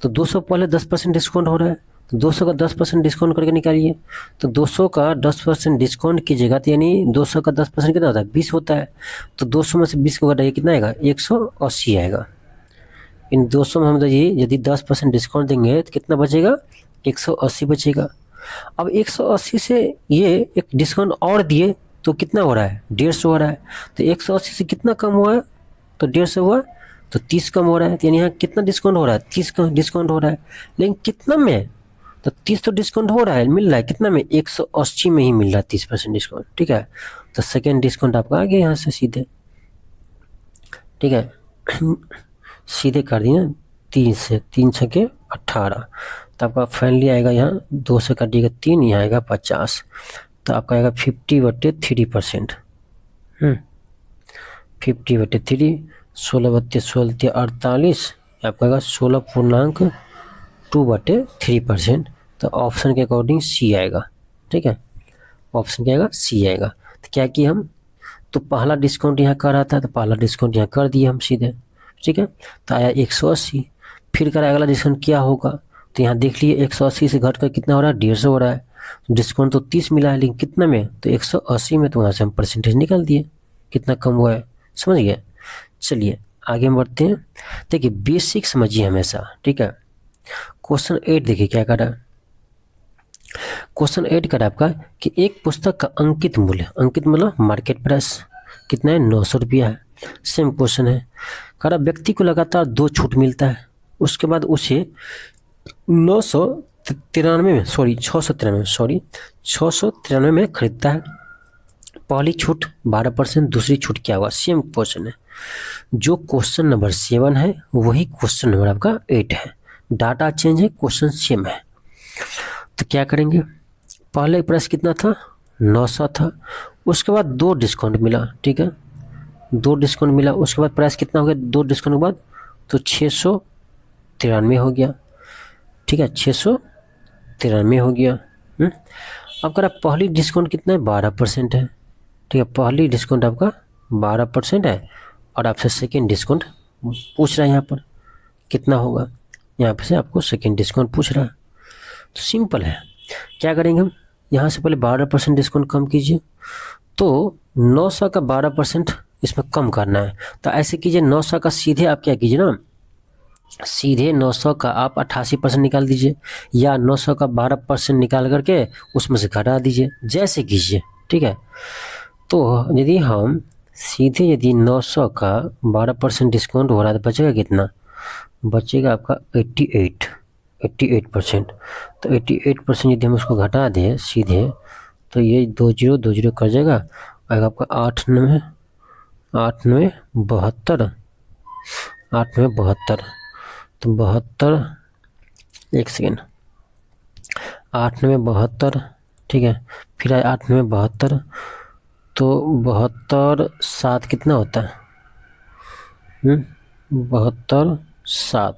तो 200 पहले 10% डिस्काउंट हो रहा है, तो 200 का 10% डिस्काउंट करके निकालिए। तो 200 का 10% डिस्काउंट कीजिएगा तो यानी 200 का 10% कितना होता है 20 होता है। तो 200 में से 20 को घटाइए कितना आएगा 180 आएगा। इन 200 में हम यदि 10% डिस्काउंट देंगे तो कितना बचेगा 180 बचेगा। अब 180 से ये एक डिस्काउंट और दिए तो कितना हो रहा है 150 हो रहा है। तो 180 से कितना कम हुआ है तो 150 हुआ, तो 30 कम हो रहा है। तो यानी यहाँ कितना डिस्काउंट हो रहा है 30 का डिस्काउंट हो रहा है, लेकिन कितना में, तो 30 तो डिस्काउंट हो रहा है, मिल रहा है कितना में 180 में ही मिल रहा है 30% डिस्काउंट, ठीक है। तो सेकेंड डिस्काउंट आपका आ गया यहाँ से सीधे, ठीक है। सीधे कर दिए 3 से 3 छके 18, तो आपका फाइनली आएगा यहाँ 2 से काटिएगा 3, यहाँ आएगा 50, तो आपका आएगा 50/3%। 50/3, 16/16 आपका आएगा 16.2/3%। तो ऑप्शन के अकॉर्डिंग सी आएगा। ठीक है, ऑप्शन क्या आएगा? सी आएगा। तो क्या किया हम, तो पहला डिस्काउंट यहाँ कर रहा था तो पहला डिस्काउंट यहाँ कर दिए हम सीधे। ठीक है, तो आया 180। फिर करा अगला डिस्काउंट क्या होगा, तो यहाँ देख लिए 180 से घट कर कितना हो रहा है? 150 हो रहा है। डिस्काउंट तो 30 मिला है, लेकिन कितना में? तो 180 में। तो वहाँ से हम परसेंटेज निकाल दिए कितना कम हुआ है। समझ गए? चलिए आगे हम बढ़ते हैं। देखिए बेसिक समझिए हमेशा। ठीक है, क्वेश्चन 8 देखिए क्या कर रहा है। क्वेश्चन 8 कर आपका कि एक पुस्तक का अंकित मूल्य, अंकित मतलब मार्केट प्राइस कितना है? 900 रुपया है। सेम क्वेश्चन है। कह रहा व्यक्ति को लगातार 2 छूट मिलता है, उसके बाद उसे 693 में खरीदता है। पहली छूट 12%, दूसरी छूट क्या हुआ? सेम क्वेश्चन है। जो क्वेश्चन नंबर 7 है वही क्वेश्चन नंबर आपका 8 है। डाटा चेंज है, क्वेश्चन सेम है। तो क्या करेंगे, पहले प्राइस कितना था? 900 था। उसके बाद 2 डिस्काउंट मिला। ठीक है, 2 डिस्काउंट मिला, उसके बाद प्राइस कितना हो गया 2 डिस्काउंट के बाद? तो 693 हो गया। ठीक है, 693 हो गया। अब कह रहा पहली डिस्काउंट कितना है? 12% है। ठीक है, पहली डिस्काउंट आपका 12% है और आपसे सेकेंड डिस्काउंट पूछ रहा है। यहाँ पर कितना होगा, यहाँ पर से आपको सेकेंड डिस्काउंट पूछ रहा है। तो सिंपल है, क्या करेंगे हम, यहाँ से पहले 12% डिस्काउंट कम कीजिए। तो 900 का 12% इसमें कम करना है। तो ऐसे कीजिए, 900 का सीधे आप क्या कीजिए ना, सीधे 900 का आप 88% निकाल दीजिए, या 900 का 12% निकाल करके उसमें से घटा दीजिए, जैसे कीजिए। ठीक है, तो यदि हम सीधे यदि 900 का 12% डिस्काउंट हो रहा है तो बचेगा कितना? बचेगा आपका 88%। तो 88% यदि हम उसको घटा दें सीधे, तो ये 20 20 कर जाएगा, आएगा आपका 8 9 72। 8 9 72, तो 72, एक सेकेंड, 8 9 72। ठीक है, फिर आए 8 9 72, तो 72 7 कितना होता है? 72 7,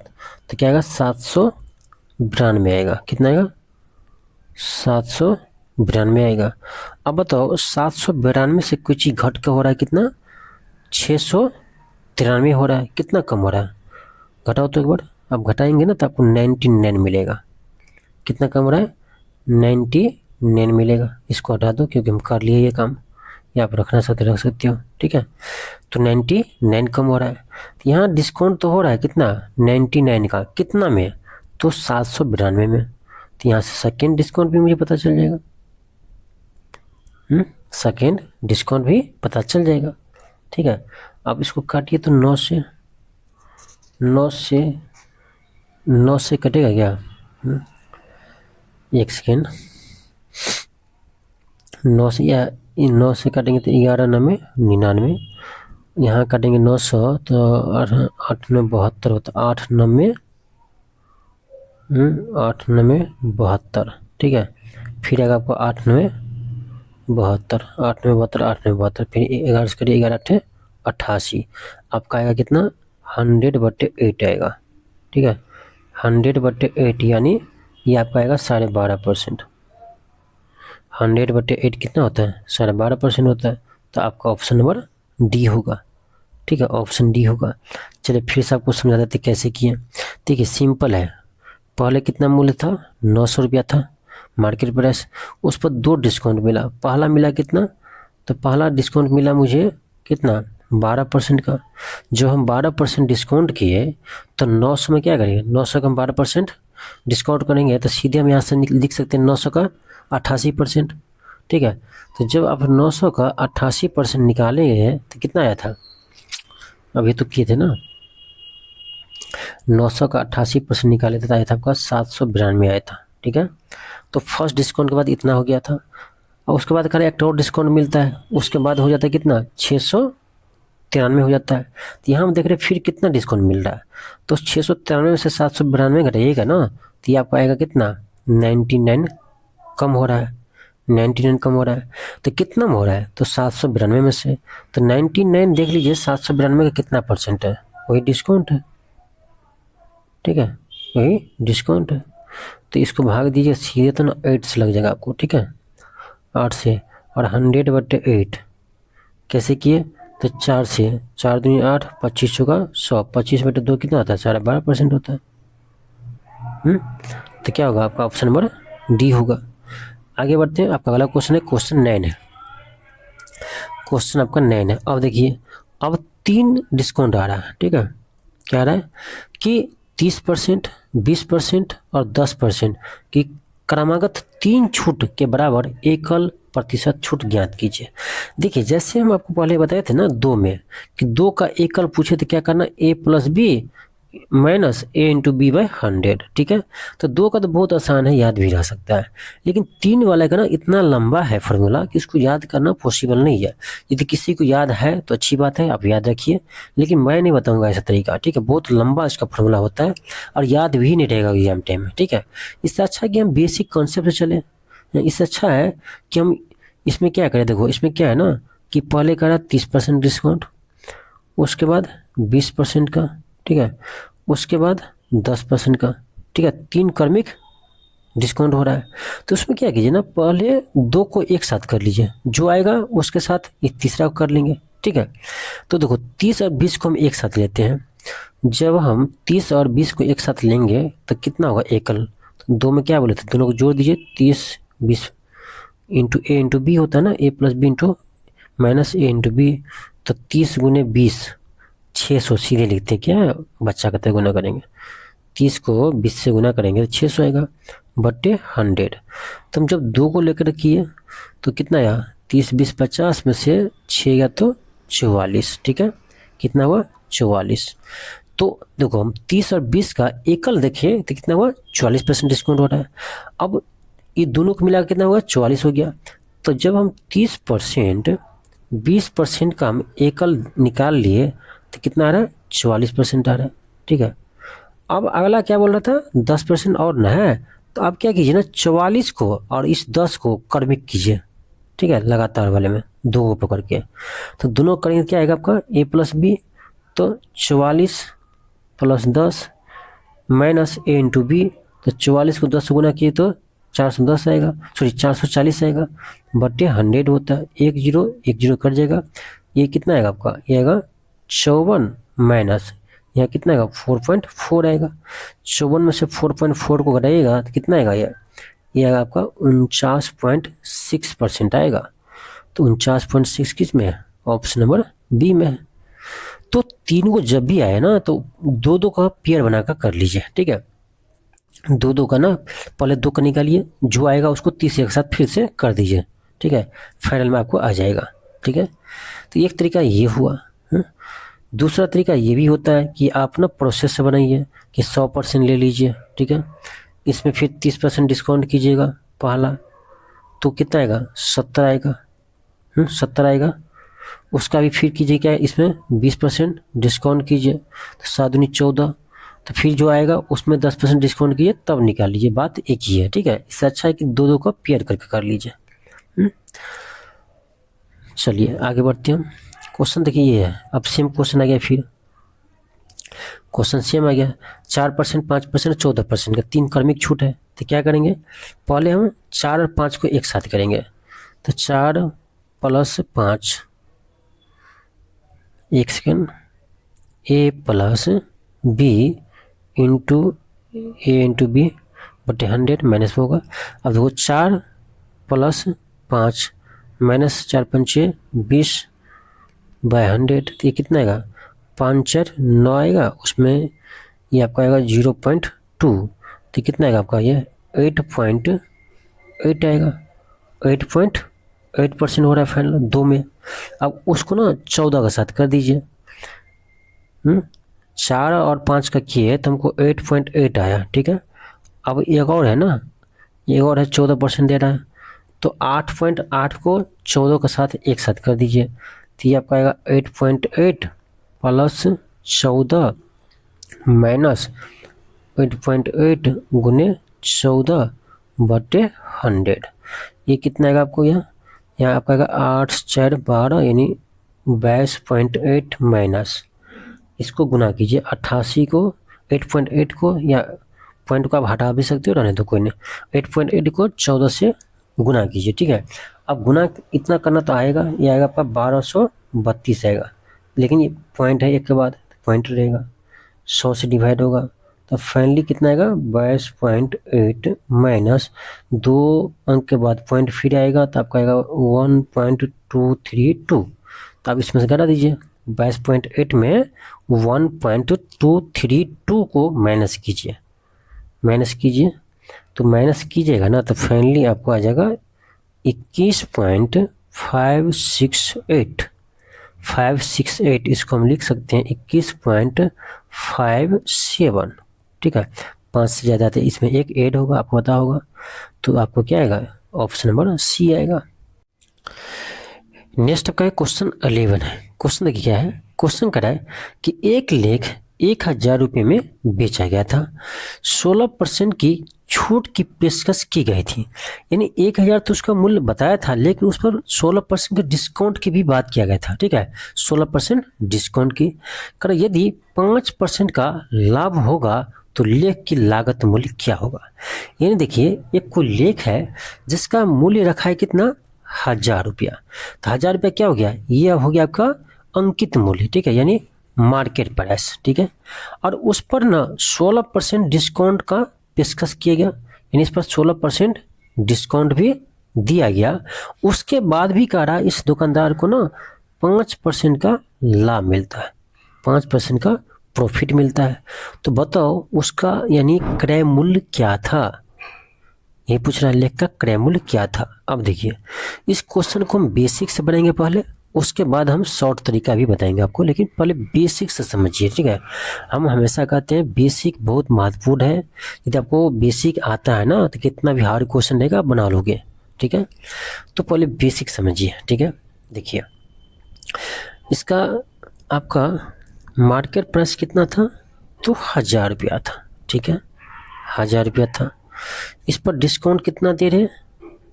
तो क्या आएगा? 792 आएगा। कितना आएगा? 792 आएगा। अब बताओ 792 से कुछ ही घट का हो रहा है कितना? 693 हो रहा है। कितना कम हो रहा है? घटाओ तो एक बार, आप घटाएंगे ना तो आपको 99 मिलेगा। कितना कम हो रहा है? 99 मिलेगा। इसको हटा दो क्योंकि हम कर लिए ये काम, या आप रखना चाहते रख सकते हो। ठीक है, तो 99 कम हो रहा है। तो यहाँ डिस्काउंट तो हो रहा है कितना? 99 का। कितना में? तो 792 में। तो यहाँ से सेकेंड डिस्काउंट भी मुझे पता चल जाएगा। सेकेंड डिस्काउंट भी पता चल जाएगा। ठीक है, अब इसको काटिए तो 9 से कटेगा क्या? एक सेकेंड, 9 से, या 9 से काटेंगे तो 11 9 99। यहाँ काटेंगे 900 तो 8 9 72 होता है। 8 9 72। ठीक है, फिर आएगा आपको 8 9 72, 8 9 72, 8 9 72, फिर 11 से करिए, 11 8 88। आपका आएगा कितना? 100/8 आएगा। ठीक है, 100/8 यानी ये आपका आएगा 12.5%। 100/8 कितना होता है? 12.5% होता है। तो आपका ऑप्शन नंबर डी होगा। ठीक है, ऑप्शन डी होगा। चलिए फिर से आपको समझा देते कैसे किए। देखिए सिंपल है, पहले कितना मूल्य था? 900 रुपया था मार्केट प्राइस, उस पर 2 डिस्काउंट मिला। पहला मिला कितना? तो पहला डिस्काउंट मिला मुझे कितना? 12% का। जो हम 12% डिस्काउंट किए तो 900 में क्या करेंगे? 900 का हम 12% डिस्काउंट करेंगे तो सीधे हम यहाँ से लिख सकते हैं 900 का 88%। ठीक है, तो जब आप 900 का 88% निकालेंगे तो कितना आया था? अभी तो किए थे ना, 900 का 88% निकाले थे तो आया था आपका 792 आया था। ठीक है, तो फर्स्ट डिस्काउंट के बाद इतना हो गया था। और उसके बाद करें एक और डिस्काउंट मिलता है, उसके बाद हो जाता है कितना? 693 हो जाता है। तो यहाँ हम देख रहे हैं फिर कितना डिस्काउंट मिल रहा है। तो 693 में से 792 घटाइएगा ना, तो ये आपको आएगा कितना? 99 कम हो रहा है। 99 कम हो रहा है, तो कितना में हो रहा है, तो 792 में से। तो 99 देख लीजिए 792 का कितना परसेंट है, वही डिस्काउंट है, ठीक है, वही डिस्काउंट है। तो इसको भाग दीजिए सीधे, तो ना 8 से लग जाएगा आपको, ठीक है, 8 से। और 100/8 कैसे किए, तो 4 से, 4 दूनी 8, 25 चौका 100, 25/2 कितना होता है, 12.5% होता है। तो क्या होगा आपका, ऑप्शन नंबर डी होगा। आगे बढ़ते हैं, आपका अगला क्वेश्चन है क्वेश्चन 9 है, क्वेश्चन आपका 9 है। अब देखिए, अब 3 डिस्काउंट आ रहा है, ठीक है, क्या आ रहा है कि 30%, 20% और 10% की क्रमागत 3 छूट के बराबर एकल प्रतिशत छूट ज्ञात कीजिए। देखिए, जैसे हम आपको पहले बताए थे ना 2 में कि 2 का एकल पूछे तो क्या करना, a + b माइनस a/b/100, ठीक है। तो 2 का तो बहुत आसान है, याद भी रह सकता है, लेकिन 3 वाला का ना इतना लंबा है फॉर्मूला कि उसको याद करना पॉसिबल नहीं है। यदि किसी को याद है तो अच्छी बात है, आप याद रखिए, लेकिन मैं नहीं बताऊंगा ऐसा तरीका, ठीक है, बहुत लंबा इसका फॉर्मूला होता है और याद भी नहीं रहेगा एग्जाम टाइम में, ठीक है। इससे अच्छा है कि हम बेसिक कॉन्सेप्ट से चले, इससे अच्छा है कि हम इसमें क्या करें। देखो, इसमें क्या है ना कि पहले करा 30% डिस्काउंट, उसके बाद 20% का, ठीक है, उसके बाद 10% का, ठीक है, 3 क्रमिक डिस्काउंट हो रहा है। तो उसमें क्या कीजिए ना, पहले 2 को एक साथ कर लीजिए, जो आएगा उसके साथ एक तीसरा को कर लेंगे, ठीक है। तो देखो 30 और 20 को हम एक साथ लेते हैं, जब हम 30 और 20 को एक साथ लेंगे तो कितना होगा एकल, तो 2 में क्या बोले थे, दोनों को जोड़ दीजिए, 30 20 इंटू ए इंटू बी होता है ना, a + b into minus A into B. तो 30 × 20 600, सीधे लिखते हैं, क्या बच्चा कहते हैं गुना करेंगे, 30 को 20 से गुना करेंगे तो 600 आएगा बटे 100। तो हम जब 2 को लेकर किए तो कितना आया, 30 20 50 में से 6 गया तो 44, ठीक है, कितना हुआ 44। तो देखो, हम 30 और 20 का एकल देखें तो कितना हुआ, 44% डिस्काउंट हो रहा है। अब ये दोनों को मिलाकर कितना हुआ, 44 हो गया। तो जब हम 30% 20% का हम एकल निकाल लिए तो कितना आ रहा है, 44% आ रहा है, ठीक है। अब अगला क्या बोल रहा था, 10% और ना है, तो आप क्या कीजिए ना, 44 को और इस 10 को क्रमिक कीजिए, ठीक है, लगातार वाले में 2 को पकड़ के। तो दोनों करेंगे क्या आएगा आपका, a + b, तो 44 + 10 माइनस a इंटू बी। तो 44 को 10 से गुना किए तो 410 आएगा, सॉरी 440 आएगा बटे 100 होता है, 1 0 1 0 कट जाएगा। ये कितना आएगा आपका, ये आएगा 54 माइनस यहाँ कितना आएगा, 4.4 आएगा। 54 में से 4.4 को घटाइएगा तो कितना आएगा, ये आएगा आपका 49.6% आएगा। तो 49.6 किस में है, ऑप्शन नंबर बी में है। तो 3 को जब भी आए ना तो 2 का पेयर बनाकर कर लीजिए, ठीक है, 2 का ना, पहले 2 का निकालिए, जो आएगा उसको 30 एक साथ फिर से कर दीजिए, ठीक है, फाइनल में आपको आ जाएगा, ठीक है। तो एक तरीका ये हुआ। दूसरा तरीका ये भी होता है कि आप ना प्रोसेस से बनाइए कि 100% ले लीजिए, ठीक है, इसमें फिर 30% डिस्काउंट कीजिएगा पहला, तो कितना आएगा, 70 आएगा, 70 आएगा। उसका भी फिर कीजिए क्या, इसमें 20% डिस्काउंट कीजिए, तो 7 दूनी 14, तो फिर जो आएगा उसमें 10% डिस्काउंट कीजिए, तब निकाल लीजिए, बात एक ही है, ठीक है। इससे अच्छा है कि 2 का पेयर करके कर लीजिए। चलिए आगे बढ़ते हैं। क्वेश्चन देखिए ये है, अब सेम क्वेश्चन आ गया, फिर क्वेश्चन सेम आ गया, 4%, 5%, 14% का 3 क्रमिक छूट है। तो क्या करेंगे, पहले हम 4 और 5 को एक साथ करेंगे, तो 4 + 5, एक second, a + b into a into B बटे 100 माइनस होगा। अब देखो 4 + 5 माइनस 4 पंचे 20/100, तो ये कितना आएगा, 5 4 9 आएगा, उसमें ये आपका आएगा 0.2, तो कितना आएगा आपका, ये 8.8 आएगा, 8.8% हो रहा है फाइनल 2 में। अब उसको ना 14 के साथ कर दीजिए, 4 और 5 का किए तो हमको 8.8 आया, ठीक है। अब एक और है ना, एक और है 14% दे रहा है, तो 8.8 को 14 के साथ एक साथ कर दीजिए, तो ये आपका आएगा 8.8 + 14 माइनस 8.8 × 14 बटे 100, ये कितना आएगा आपको यहाँ आपका आएगा 8 4 12 यानी 22.8 माइनस, इसको गुना कीजिए 88 को 8.8 को, या पॉइंट को आप हटा भी सकते हो, रहने तो कोई नहीं, 8.8 को 14 से गुना कीजिए, ठीक है। अब गुना इतना करना तो आएगा, ये आएगा आपका 1232 आएगा, लेकिन ये पॉइंट है एक के बाद पॉइंट रहेगा, 100 से डिवाइड होगा, तो फाइनली कितना आएगा 22.8 माइनस 2 अंक के बाद पॉइंट फिर आएगा, तो आपका आएगा 1.232। तो आप इसमें से घटा दीजिए, 22.8 में 1.232 को माइनस कीजिए, तो माइनस कीजिएगा ना, तो फाइनली आपको आ जाएगा 21.568। इसको हम लिख सकते हैं 21.57, ठीक है। 5 से ज़्यादा आते इसमें एक ऐड होगा, आपको पता होगा, तो आपको क्या आएगा, ऑप्शन नंबर सी आएगा। नेक्स्ट आपका क्वेश्चन 11 है। क्वेश्चन देखिए क्या है, क्वेश्चन करा है कि एक लेख 1000 रुपये में बेचा गया था, 16% की छूट की पेशकश की गई थी, यानी 1000 तो उसका मूल्य बताया था, लेकिन उस पर 16% के डिस्काउंट की भी बात किया गया था, ठीक है। 16% डिस्काउंट की कर, यदि 5% का लाभ होगा तो लेख की लागत मूल्य क्या होगा। यानी देखिए एक कोई लेख है जिसका मूल्य रखा है कितना, 1000 रुपया, तो 1000 रुपया क्या हो गया, यह हो गया आपका अंकित मूल्य, ठीक है, यानी मार्केट प्राइस, ठीक है। और उस पर ना 16% डिस्काउंट का पेशकश किया गया, यानी इस पर 16% डिस्काउंट भी दिया गया, उसके बाद भी कह रहा है इस दुकानदार को ना 5% का लाभ मिलता है, 5% का प्रॉफिट मिलता है। तो बताओ उसका यानी क्रय मूल्य क्या था, ये पूछ रहा है, लेख का क्रय मूल्य क्या था। अब देखिए इस क्वेश्चन को हम बेसिक से बनाएंगे पहले, उसके बाद हम शॉर्ट तरीका भी बताएंगे आपको, लेकिन पहले बेसिक से समझिए, ठीक है। हम हमेशा कहते हैं बेसिक बहुत महत्वपूर्ण है, यदि आपको बेसिक आता है ना तो कितना भी हार्ड क्वेश्चन रहेगा बना लोगे, ठीक है। तो पहले बेसिक समझिए, ठीक है। देखिए इसका आपका मार्केट प्राइस कितना था, तो 1000 रुपया था, ठीक है, 1000 रुपया था। इस पर डिस्काउंट कितना दे रहे हैं,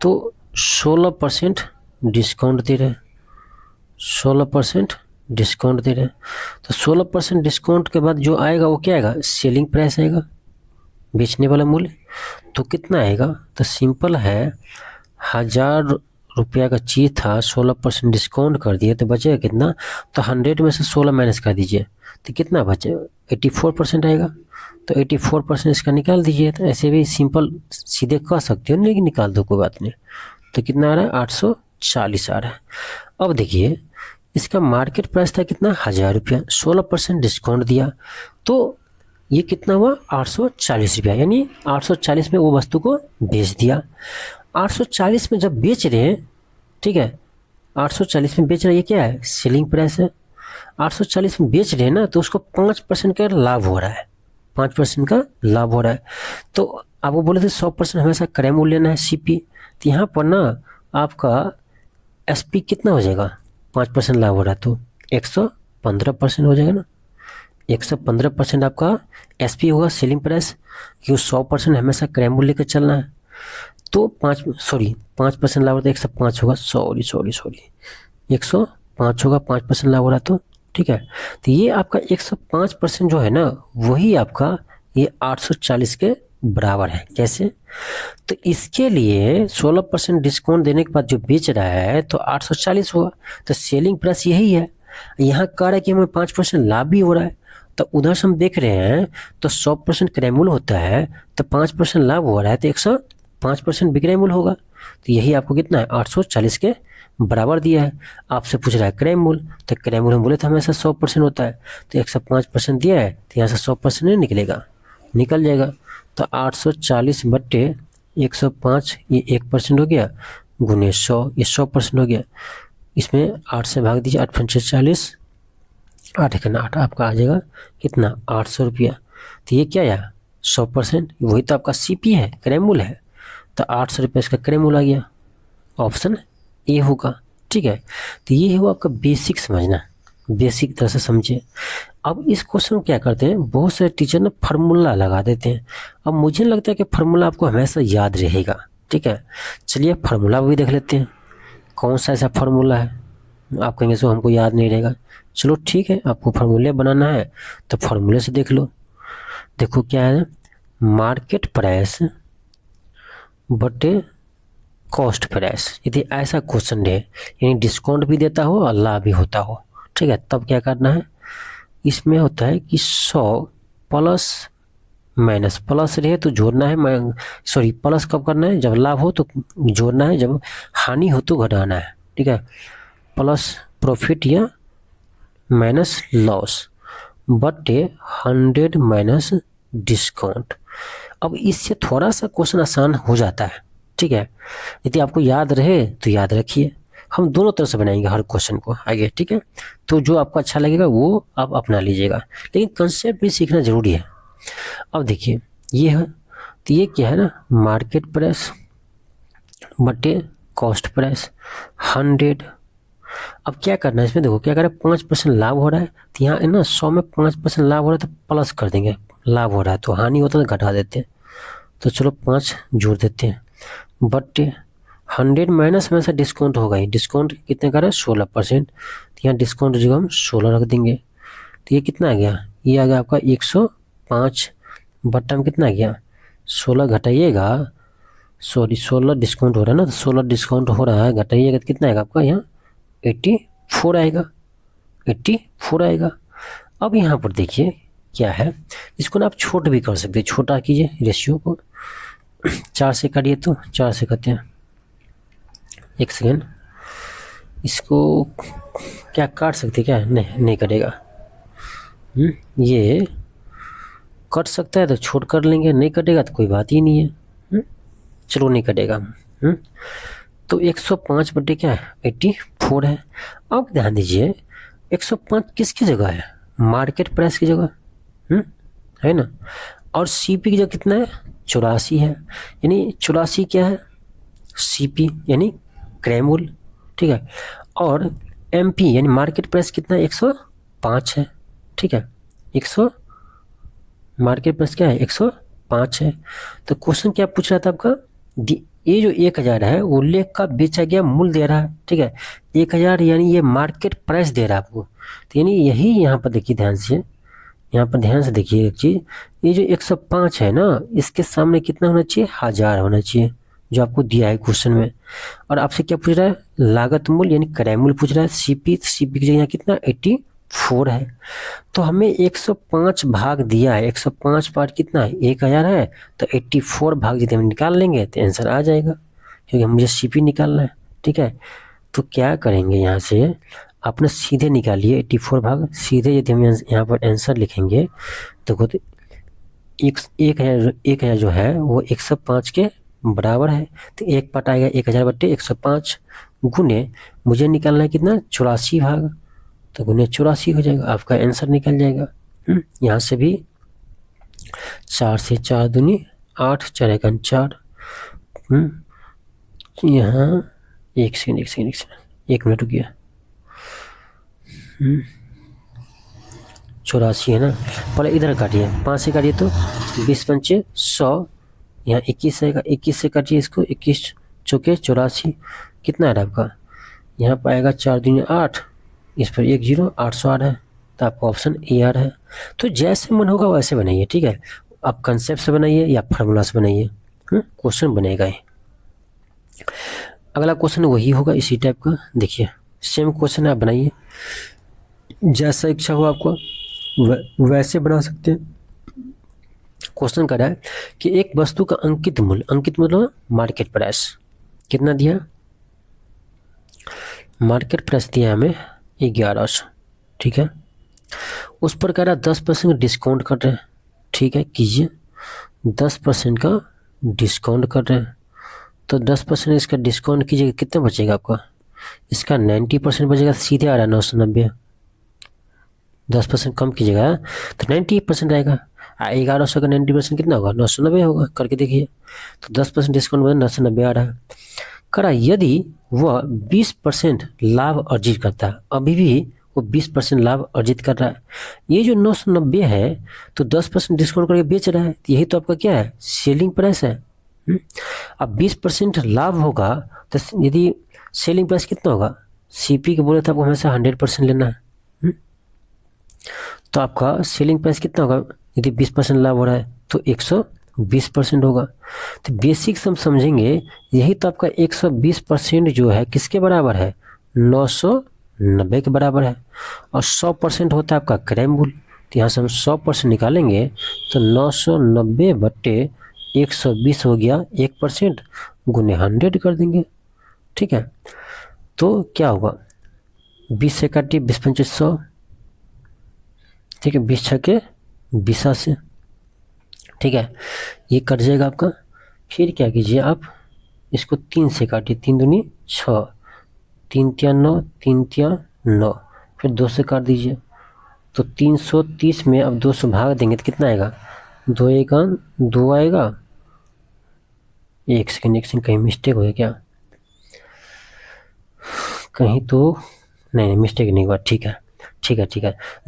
तो 16% डिस्काउंट दे रहे हैं, 16% डिस्काउंट दे रहे हैं। तो 16% डिस्काउंट के बाद जो आएगा वो क्या आएगा, सेलिंग प्राइस आएगा, बेचने वाला मूल्य। तो कितना आएगा, तो सिंपल है, 1000 रुपया का चीज़ था, 16% डिस्काउंट कर दिए तो बचेगा कितना, तो 100 में से 16 माइनस कर दीजिए, तो कितना बचे, 84% आएगा। तो 84% इसका निकाल दीजिए, तो ऐसे भी सिंपल सीधे कह सकते हो, लेकिन निकाल दो कोई बात नहीं। तो कितना आ रहा है, 840 आ रहा है। अब देखिए इसका मार्केट प्राइस था कितना, 1000 रुपया, 16% डिस्काउंट दिया, तो ये कितना हुआ, 840 रुपया, यानी 840 में वो वस्तु को बेच दिया। 840 में जब बेच रहे हैं, ठीक है, 840 में बेच रहे हैं, ये क्या है, सेलिंग प्राइस है। 840 में बेच रहे हैं ना, तो उसको 5% का लाभ हो रहा है, 5% का लाभ हो रहा है। तो आपको बोले थे 100% हमेशा क्रय मूल्य लेना है, सीपी, तो यहाँ पर ना आपका एसपी कितना हो जाएगा, 5% लाभ हो रहा है तो 115% हो जाएगा ना, 115% आपका एसपी होगा, सेलिंग प्राइस, क्योंकि 100% हमेशा क्रय मूल्य लेकर चलना है। तो 5% लाभ होता है, 105 होगा, सॉरी 105 होगा, 5% लाभ हो रहा तो, ठीक है। तो ये आपका 105% जो है ना, वही आपका ये 840 के बराबर है। कैसे, तो इसके लिए 16% डिस्काउंट देने के बाद जो बेच रहा है तो 840 हुआ, तो सेलिंग प्राइस यही है। यहाँ कह रहा है कि हमें 5% लाभ भी हो रहा है, तो उधर से हम देख रहे हैं तो 100% क्रय मूल्य होता है, तो 5% लाभ हो रहा है, तो 105% विक्रय मूल्य होगा। तो यही आपको कितना है, 840 के बराबर दिया है। आपसे पूछ रहा है क्रय मूल्य, तो क्रय मूल्य बोले तो हमेशा 100% होता है, तो 105% दिया है, तो यहाँ से 100% नहीं निकलेगा, निकल जाएगा। तो 840 बट्टे 105, ये 1% हो गया, गुने 100, ये 100% हो गया। इसमें 8 से भाग दीजिए, 8 पंचे 40, 8 का 8, आपका आ जाएगा कितना, 800 रुपया। तो ये क्या है, 100%, वही तो आपका सीपी है, क्रय मूल्य है, तो 800 रुपये इसका क्रय मूल्य आ गया, ऑप्शन ए होगा, ठीक है। तो ये हुआ आपका बेसिक समझना, बेसिक तरह से समझे। अब इस क्वेश्चन को क्या करते हैं, बहुत सारे टीचर ना फार्मूला लगा देते हैं। अब मुझे लगता है कि फार्मूला आपको हमेशा याद रहेगा, ठीक है। चलिए फार्मूला भी देख लेते हैं, कौन सा ऐसा फार्मूला है। आप कहेंगे सो हमको याद नहीं रहेगा, चलो ठीक है, आपको फार्मूले बनाना है तो फार्मूले से देख लो। देखो क्या है, मार्केट प्राइस बटे कॉस्ट प्राइस। यदि ऐसा क्वेश्चन है, यानी डिस्काउंट भी देता हो और लाभ भी होता हो, ठीक है, तब क्या करना है, इसमें होता है कि 100 प्लस माइनस, प्लस रहे तो जोड़ना है, सॉरी प्लस कब करना है, जब लाभ हो तो जोड़ना है, जब हानि हो तो घटाना है, ठीक है। प्लस प्रॉफिट या माइनस लॉस बटे 100 माइनस डिस्काउंट। अब इससे थोड़ा सा क्वेश्चन आसान हो जाता है, ठीक है। यदि आपको याद रहे तो याद रखिए, हम दोनों तरह से बनाएंगे हर क्वेश्चन को आगे, ठीक है। तो जो आपको अच्छा लगेगा वो आप अपना लीजिएगा, लेकिन कंसेप्ट भी सीखना जरूरी है। अब देखिए ये है, तो ये क्या है ना, मार्केट प्राइस बटे कॉस्ट प्राइस 100। अब क्या करना है इसमें, देखो क्या करें, 5% लाभ हो रहा है, तो यहाँ है ना 100 में 5% लाभ हो रहा है तो प्लस कर देंगे, लाभ हो रहा है तो हानि होता है तो घटा देते हैं, तो चलो 5 जोड़ देते हैं, बटे 100 माइनस में से डिस्काउंट होगा ही, डिस्काउंट कितने का रहा है 16%, तो यहाँ डिस्काउंट जो हम 16 रख देंगे, तो ये कितना आ गया, ये आ गया आपका 105 बट्टा में कितना आ गया 16 घटाइएगा, सॉरी 16 डिस्काउंट हो रहा है ना, तो 16 डिस्काउंट हो रहा है, घटाइएगा तो कितना आएगा आपका यहाँ 84 आएगा, 84 आएगा। अब यहाँ पर देखिए क्या है, इसको ना आप छोट भी कर सकते हैं, छोटा कीजिए रेशियो को, 4 से काटिए तो 4 से करते हैं, एक सेकेंड, इसको क्या काट सकते क्या, नहीं नहीं कटेगा, ये कट सकता है तो छोट कर लेंगे, नहीं कटेगा तो कोई बात ही नहीं है, चलो नहीं कटेगा। तो 105 बटे क्या है 84 है। अब ध्यान दीजिए 105 किसकी जगह है, मार्केट प्राइस की जगह, है ना, और सीपी की जगह कितना है 84 है, यानी 84 क्या है सीपी यानी क्रय मूल्य, ठीक है, और एमपी यानी मार्केट प्राइस कितना है 105 है, ठीक है, 100 मार्केट प्राइस क्या है 105 है। तो क्वेश्चन क्या पूछ रहा था आपका, ये जो 1000 है वो लेख का बेचा गया मूल्य दे रहा है, ठीक है, 1000 यानी ये मार्केट प्राइस दे रहा है आपको, तो यानी यही यहाँ पर देखिए ध्यान से, यहाँ पर ध्यान से देखिए एक चीज़, ये जो 105 है ना, इसके सामने कितना होना चाहिए 1000 होना चाहिए, जो आपको दिया है क्वेश्चन में। और आपसे क्या पूछ रहा है, लागत मूल्य यानी क्रय मूल्य पूछ रहा है, सीपी की जगह यहाँ कितना 84 है। तो हमें 105 भाग दिया है, 105 पार्ट कितना है 1000 है, तो 84 भाग यदि हम निकाल लेंगे तो आंसर आ जाएगा, क्योंकि मुझे सीपी निकालना है, ठीक है। तो क्या करेंगे यहाँ से, आपने सीधे निकालिए 84 भाग, सीधे यदि हम यहाँ पर आंसर लिखेंगे तो एक हजार जो है वो 105 के बराबर है, तो एक पार्ट आएगा 1000 बट्टे 105 गुने, मुझे निकालना है कितना 84 भाग, तो गुने 84 हो जाएगा, आपका आंसर निकल जाएगा। यहाँ से भी 4 से 4 दूनी 8, 4 एकन 4, यहाँ एक सेकंड 1 मिनट रुकिए, 84 है ना, पहले इधर काटिए, 5 से काटिए तो 20 पंचे 100, यहाँ 21 आएगा, 21 से काटिए इसको, 21 चौके 84, कितना है आपका, यहाँ पर आएगा 4 दूनी 8, इस पर 1 0 808 है, तो आपका ऑप्शन ए आर है। तो जैसे मन होगा वैसे बनाइए, ठीक है, आप कंसेप्ट से बनाइए या फार्मूला से बनाइए, क्वेश्चन बनेगा ही। अगला क्वेश्चन वही होगा इसी टाइप का, देखिए सेम क्वेश्चन आप बनाइए, जैसा इच्छा हो आपको वैसे बना सकते हैं। क्वेश्चन कर रहा है कि एक वस्तु का अंकित मूल्य मार्केट प्राइस कितना दिया, मार्केट प्राइस दिया हमें 1100, ठीक है, उस पर कह रहा है 10% डिस्काउंट कर रहे हैं, ठीक है, कीजिए 10% का डिस्काउंट कर रहे हैं, तो 10% इसका डिस्काउंट कीजिएगा, कितना बचेगा आपका, इसका 90% बचेगा, सीधे आ रहा है 990, 10% कम कीजिएगा तो 90% आएगा, 1100 का 90% कितना होगा 990 होगा, करके देखिए, तो 10% डिस्काउंट में 990 आ रहा है। करा यदि वह 20% लाभ अर्जित करता है, अभी भी वो 20% लाभ अर्जित कर रहा है, ये जो 990 है तो 10% डिस्काउंट करके बेच रहा है, तो यही तो आपका क्या है सेलिंग प्राइस है, अब 20% लाभ होगा तो यदि सेलिंग प्राइस कितना होगा, सीपी के बोले तो आपको हमेशा 100% लेना है। तो आपका सेलिंग प्राइस कितना होगा, यदि 20% लाभ हो रहा है तो 120% होगा। तो बेसिक हम समझेंगे, यही तो आपका 120% जो है किसके बराबर है, 990 के बराबर है। और 100% होता है आपका क्रय मूल्य, तो यहाँ से हम 100% निकालेंगे तो 990/120 हो गया 1%, गुने 100 कर देंगे। ठीक है, तो क्या होगा, 20 से काटिए 20 पंचे 100, ठीक है, 20 छके 20 ठीक है, ये कट जाएगा आपका। फिर क्या कीजिए आप, इसको 3 से काटिए, 3 दूनी 6, 3 तिया 9, 3 तिया 9, फिर 2 से काट दीजिए। तो 330 में अब 2 से भाग देंगे तो कितना आएगा, 2 एका 2 आएगा। एक सेकंड कहीं मिस्टेक हो गया क्या, कहीं तो नहीं मिस्टेक नहीं हुआ, ठीक है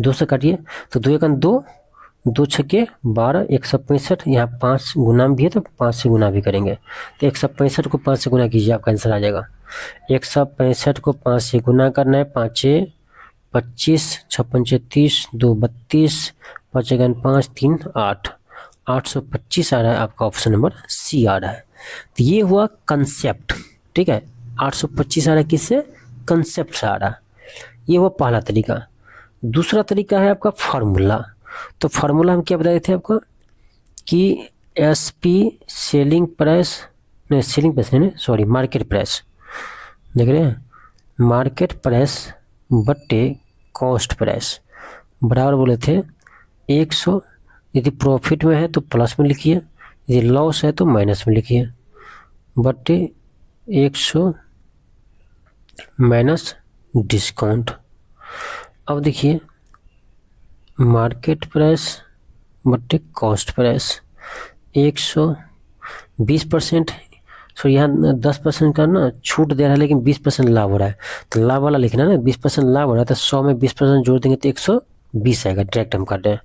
2 से काटिए, तो 2 एका 2, 2 छके 12, 165, यहाँ 5 गुना भी है तो 5 से गुना भी करेंगे, तो 165 को 5 से गुना कीजिए, आपका आंसर आ जाएगा। 165 को 5 से गुना करना है, 5 25, 6 पंचे 30, 2 32, 5 एकान 5, 3 8, 825 आ रहा है आपका, ऑप्शन नंबर सी आ रहा है। तो ये हुआ कंसेप्ट, ठीक है, 825 आ रहा है, किससे, कंसेप्ट से आ रहा है। ये हुआ पहला तरीका। दूसरा तरीका है आपका फार्मूला। तो फार्मूला हम क्या बताए थे आपका कि एसपी सेलिंग प्राइस, नहीं सेलिंग प्राइस नहीं, सॉरी मार्केट प्राइस, देख रहे हैं, मार्केट प्राइस बट्टे कॉस्ट प्राइस बराबर बोले थे 100। यदि प्रॉफिट में है तो प्लस में लिखिए, यदि लॉस है तो माइनस में लिखिए, बट्टे 100 माइनस डिस्काउंट। अब देखिए, मार्केट प्राइस बट्टे कॉस्ट प्राइस 120%, सो यहाँ 10% का ना छूट दे रहा है, लेकिन 20% लाभ हो रहा है, तो लाभ वाला लिखना है ना, 20% लाभ हो रहा है तो 100 में 20% जोड़ देंगे तो 120 आएगा, डायरेक्ट हम कर रहे हैं।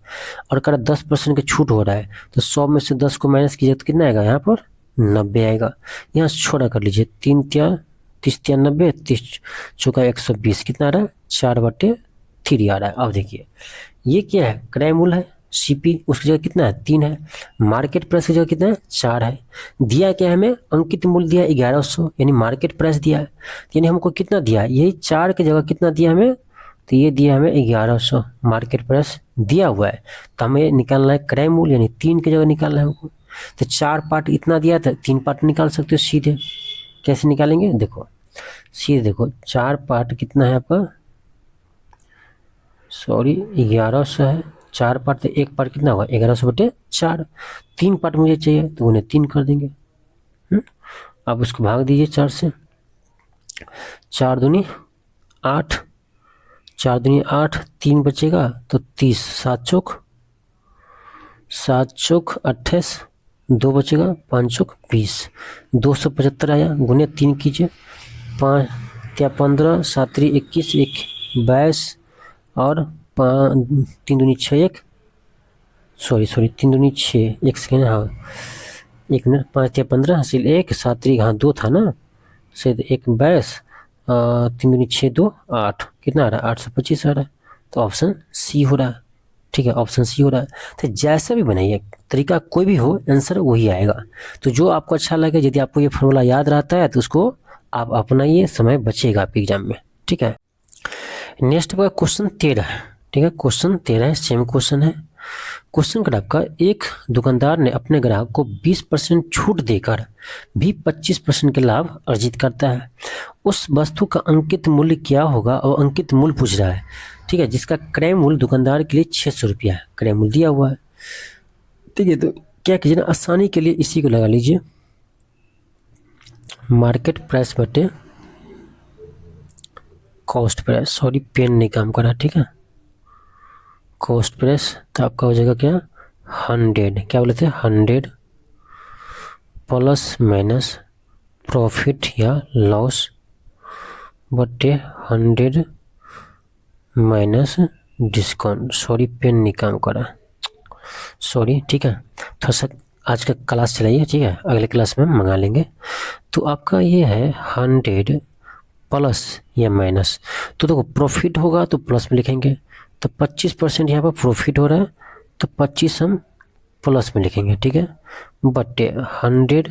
और अगर 10% का छूट हो रहा है तो 100 में से 10 को माइनस कीजिए तो कितना आएगा, यहाँ पर 90 आएगा। यहाँ से छोड़ा कर लीजिए, 3 तिया 30 तिया 90, 30 चौका 120, कितना आ रहा है, 4/3 आ रहा है। अब देखिए ये क्या है, क्रय मूल्य है, सीपी उसकी जगह कितना है, 3 है, मार्केट प्राइस की जगह कितना है, 4 है। दिया क्या है हमें, अंकित मूल्य दिया 1100, यानी मार्केट प्राइस दिया है, यानी हमको कितना दिया है, यही 4 की जगह कितना दिया हमें, तो ये दिया हमें 1100 मार्केट प्राइस दिया हुआ है। तो हमें निकालना है क्रय मूल्य, यानी 3 की जगह निकालना है हमको। तो 4 पार्ट इतना दिया था, 3 पार्ट निकाल सकते हो सीधे। कैसे निकालेंगे, देखो सीधे देखो, 4 पार्ट कितना है आपका, सॉरी 1100 है, 4 पार्ट, तो 1 पार्ट कितना होगा, 1100/4, 3 पार्ट मुझे चाहिए तो उन्हें 3 कर देंगे। अब उसको भाग दीजिए 4 से, 4 दूनी 8, 4 दूनी 8, 3 बचेगा तो 30, 7 चौक 28, 2 बचेगा, 5 चौक 20, 275 आया, गुने 3 कीजिए, 5 या 15, 7 21, 22 और 3 दूनी 6, 1 सॉरी 3 दूनी 6, 1 सेकेंड, हाँ 1 मिनट, 5 या 15 हासिल 1, 7 हाँ 2 था ना, से 1 22, 3 दूनी 6, 2 8, कितना आ रहा है, 825 आ रहा है। तो ऑप्शन सी हो रहा है, ठीक है, ऑप्शन सी हो रहा है। तो जैसा भी बनाइए तरीका, कोई भी हो, आंसर वही आएगा। तो जो आपको अच्छा लगे, यदि आपको ये फॉर्मूला याद रहता है तो उसको आप अपनाइए, समय बचेगा आपके एग्जाम में, ठीक है। नेक्स्ट आपका क्वेश्चन 13 है, ठीक है, क्वेश्चन 13 है, सेम क्वेश्चन है। क्वेश्चन का आपका, एक दुकानदार ने अपने ग्राहक को 20% छूट देकर भी 25% के लाभ अर्जित करता है। उस वस्तु का अंकित मूल्य क्या होगा, और अंकित मूल्य पूछ रहा है, ठीक है, जिसका क्रय मूल्य दुकानदार के लिए 600 रुपया है, क्रय मूल्य दिया हुआ है, ठीक है। तो क्या कीजिए ना, आसानी के लिए इसी को लगा लीजिए, मार्केट प्राइस बटे कॉस्ट प्राइस, सॉरी पेन नहीं काम कर रहा, ठीक है, कॉस्ट प्राइस, तो आपका हो जाएगा क्या, 100, क्या बोले थे, 100 प्लस माइनस प्रॉफिट या लॉस बटे 100 माइनस डिस्काउंट, सॉरी पेन नहीं काम कर रहा, सॉरी, ठीक है, थोड़ा सा आज का क्लास चलाइए, ठीक है, अगले क्लास में हम मंगा लेंगे। तो आपका ये है 100 प्लस या माइनस, तो देखो प्रॉफिट होगा तो प्लस में लिखेंगे, तो 25% यहाँ पर प्रॉफिट हो रहा है तो 25 हम प्लस में लिखेंगे, ठीक है, बटे 100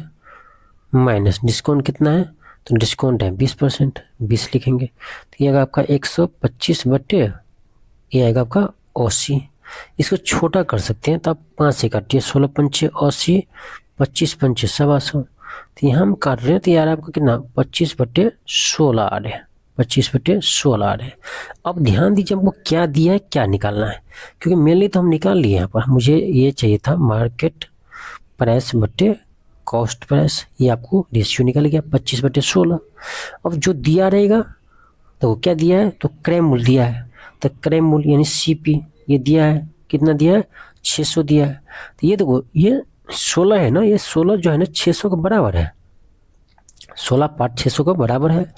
माइनस डिस्काउंट कितना है, तो डिस्काउंट है 20%, 20 लिखेंगे, तो ये आएगा आपका 125 बटे ये आएगा आपका 80। इसको छोटा कर सकते हैं तो आप 5 से काटिए, 16 पंचे 80, 25 पंचे 125, तो यहाँ हम काट रहे हैं तो यार आपका कितना 25 बटे 16 आ रहे हैं, 25 बटे 16 आ रहे हैं। अब ध्यान दीजिए हमको क्या दिया है, क्या निकालना है, क्योंकि मेनली तो हम निकाल लिए यहाँ पर, मुझे ये चाहिए था मार्केट प्राइस बटे कॉस्ट प्राइस, ये आपको रेशियो निकल गया 25 बटे 16। अब जो दिया रहेगा तो क्या दिया है, तो क्रय मूल्य दिया है, तो क्रय मूल्य यानी CP ये दिया है, कितना दिया है 600 दिया है। तो ये देखो ये 16 है ना, ये 16 जो है ना 600 के बराबर है, 16 पार्ट 600 का बराबर है।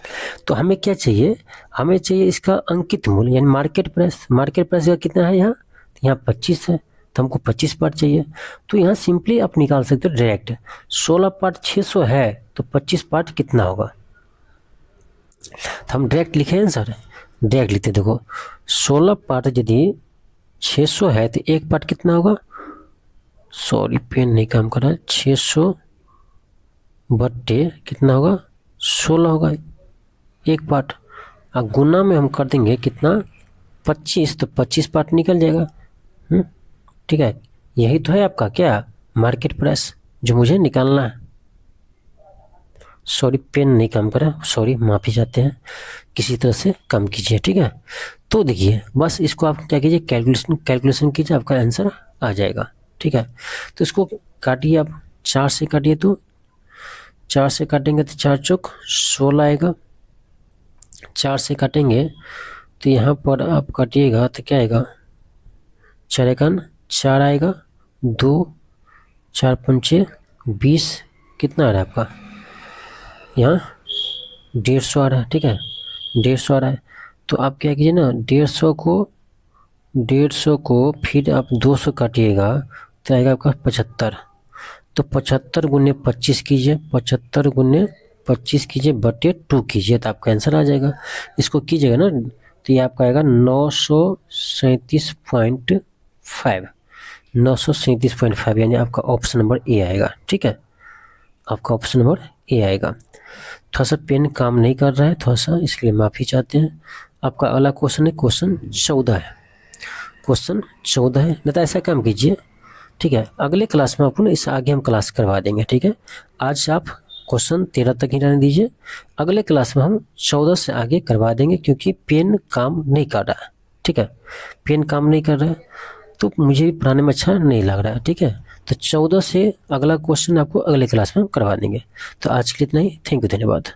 तो हमें क्या चाहिए, हमें चाहिए इसका अंकित मूल्य यानी मार्केट प्राइस। मार्केट प्राइस का कितना है यहाँ, तो यहाँ 25 है, तो हमको 25 पार्ट चाहिए। तो यहाँ सिंपली आप निकाल सकते हो डायरेक्ट, 16 पार्ट 600 है तो 25 पार्ट कितना होगा, तो हम डायरेक्ट लिखे आंसर, डायरेक्ट लिखते देखो 16 पार्ट यदि 600 है तो एक पार्ट कितना होगा, सॉरी पेन नहीं काम कर रहा है, 600 बट्टे कितना होगा 16 होगा एक पार्ट, और गुना में हम कर देंगे कितना 25, तो 25 पार्ट निकल जाएगा। ठीक है, यही तो है आपका क्या मार्केट प्राइस जो मुझे निकालना है। सॉरी पेन नहीं काम कर रहा, सॉरी माफ़ी चाहते हैं, किसी तरह से कम कीजिए, ठीक है। तो देखिए बस इसको आप क्या कीजिए, कैलकुलेशन कीजिए, आपका आंसर आ जाएगा, ठीक है। तो इसको काटिए आप, 4 से काटिए, तो 4 से काटेंगे तो 4 चौक 16 आएगा, 4 से काटेंगे तो यहाँ पर आप काटिएगा तो क्या आएगा, 4 एकान 4 आएगा, 2 4 पंचे 20, कितना आ रहा है आपका यहाँ 150 आ रहा है, ठीक है, 150 आ रहा है। तो आप क्या कीजिए ना, 150 को फिर आप 200 काटिएगा तो आएगा आपका 75, तो 75 गुने 25 कीजिए, 75 गुने 25 कीजिए बटे 2 कीजिए, तो आपका आंसर आ जाएगा। इसको कीजिएगा ना तो ये आपका आएगा 937.5, 937.5 यानी आपका ऑप्शन नंबर ए आएगा, ठीक है, आपका ऑप्शन नंबर ए आएगा। थोड़ा सा पेन काम नहीं कर रहा है थोड़ा सा, इसलिए माफ़ी चाहते हैं। आपका अगला क्वेश्चन है क्वेश्चन 14 है, क्वेश्चन 14 है, नहीं तो ऐसा काम कीजिए, ठीक है, अगले क्लास में आपको ना इस आगे हम क्लास करवा देंगे, ठीक है। आज आप क्वेश्चन 13 तक ही रहने दीजिए, अगले क्लास में हम 14 से आगे करवा देंगे, क्योंकि पेन काम नहीं कर रहा है, ठीक है, पेन काम नहीं कर रहा है तो मुझे भी पढ़ाने में अच्छा नहीं लग रहा है, ठीक है। तो 14 से अगला क्वेश्चन आपको अगले क्लास में करवा देंगे। तो आज के लिए इतना ही, थैंक यू, धन्यवाद।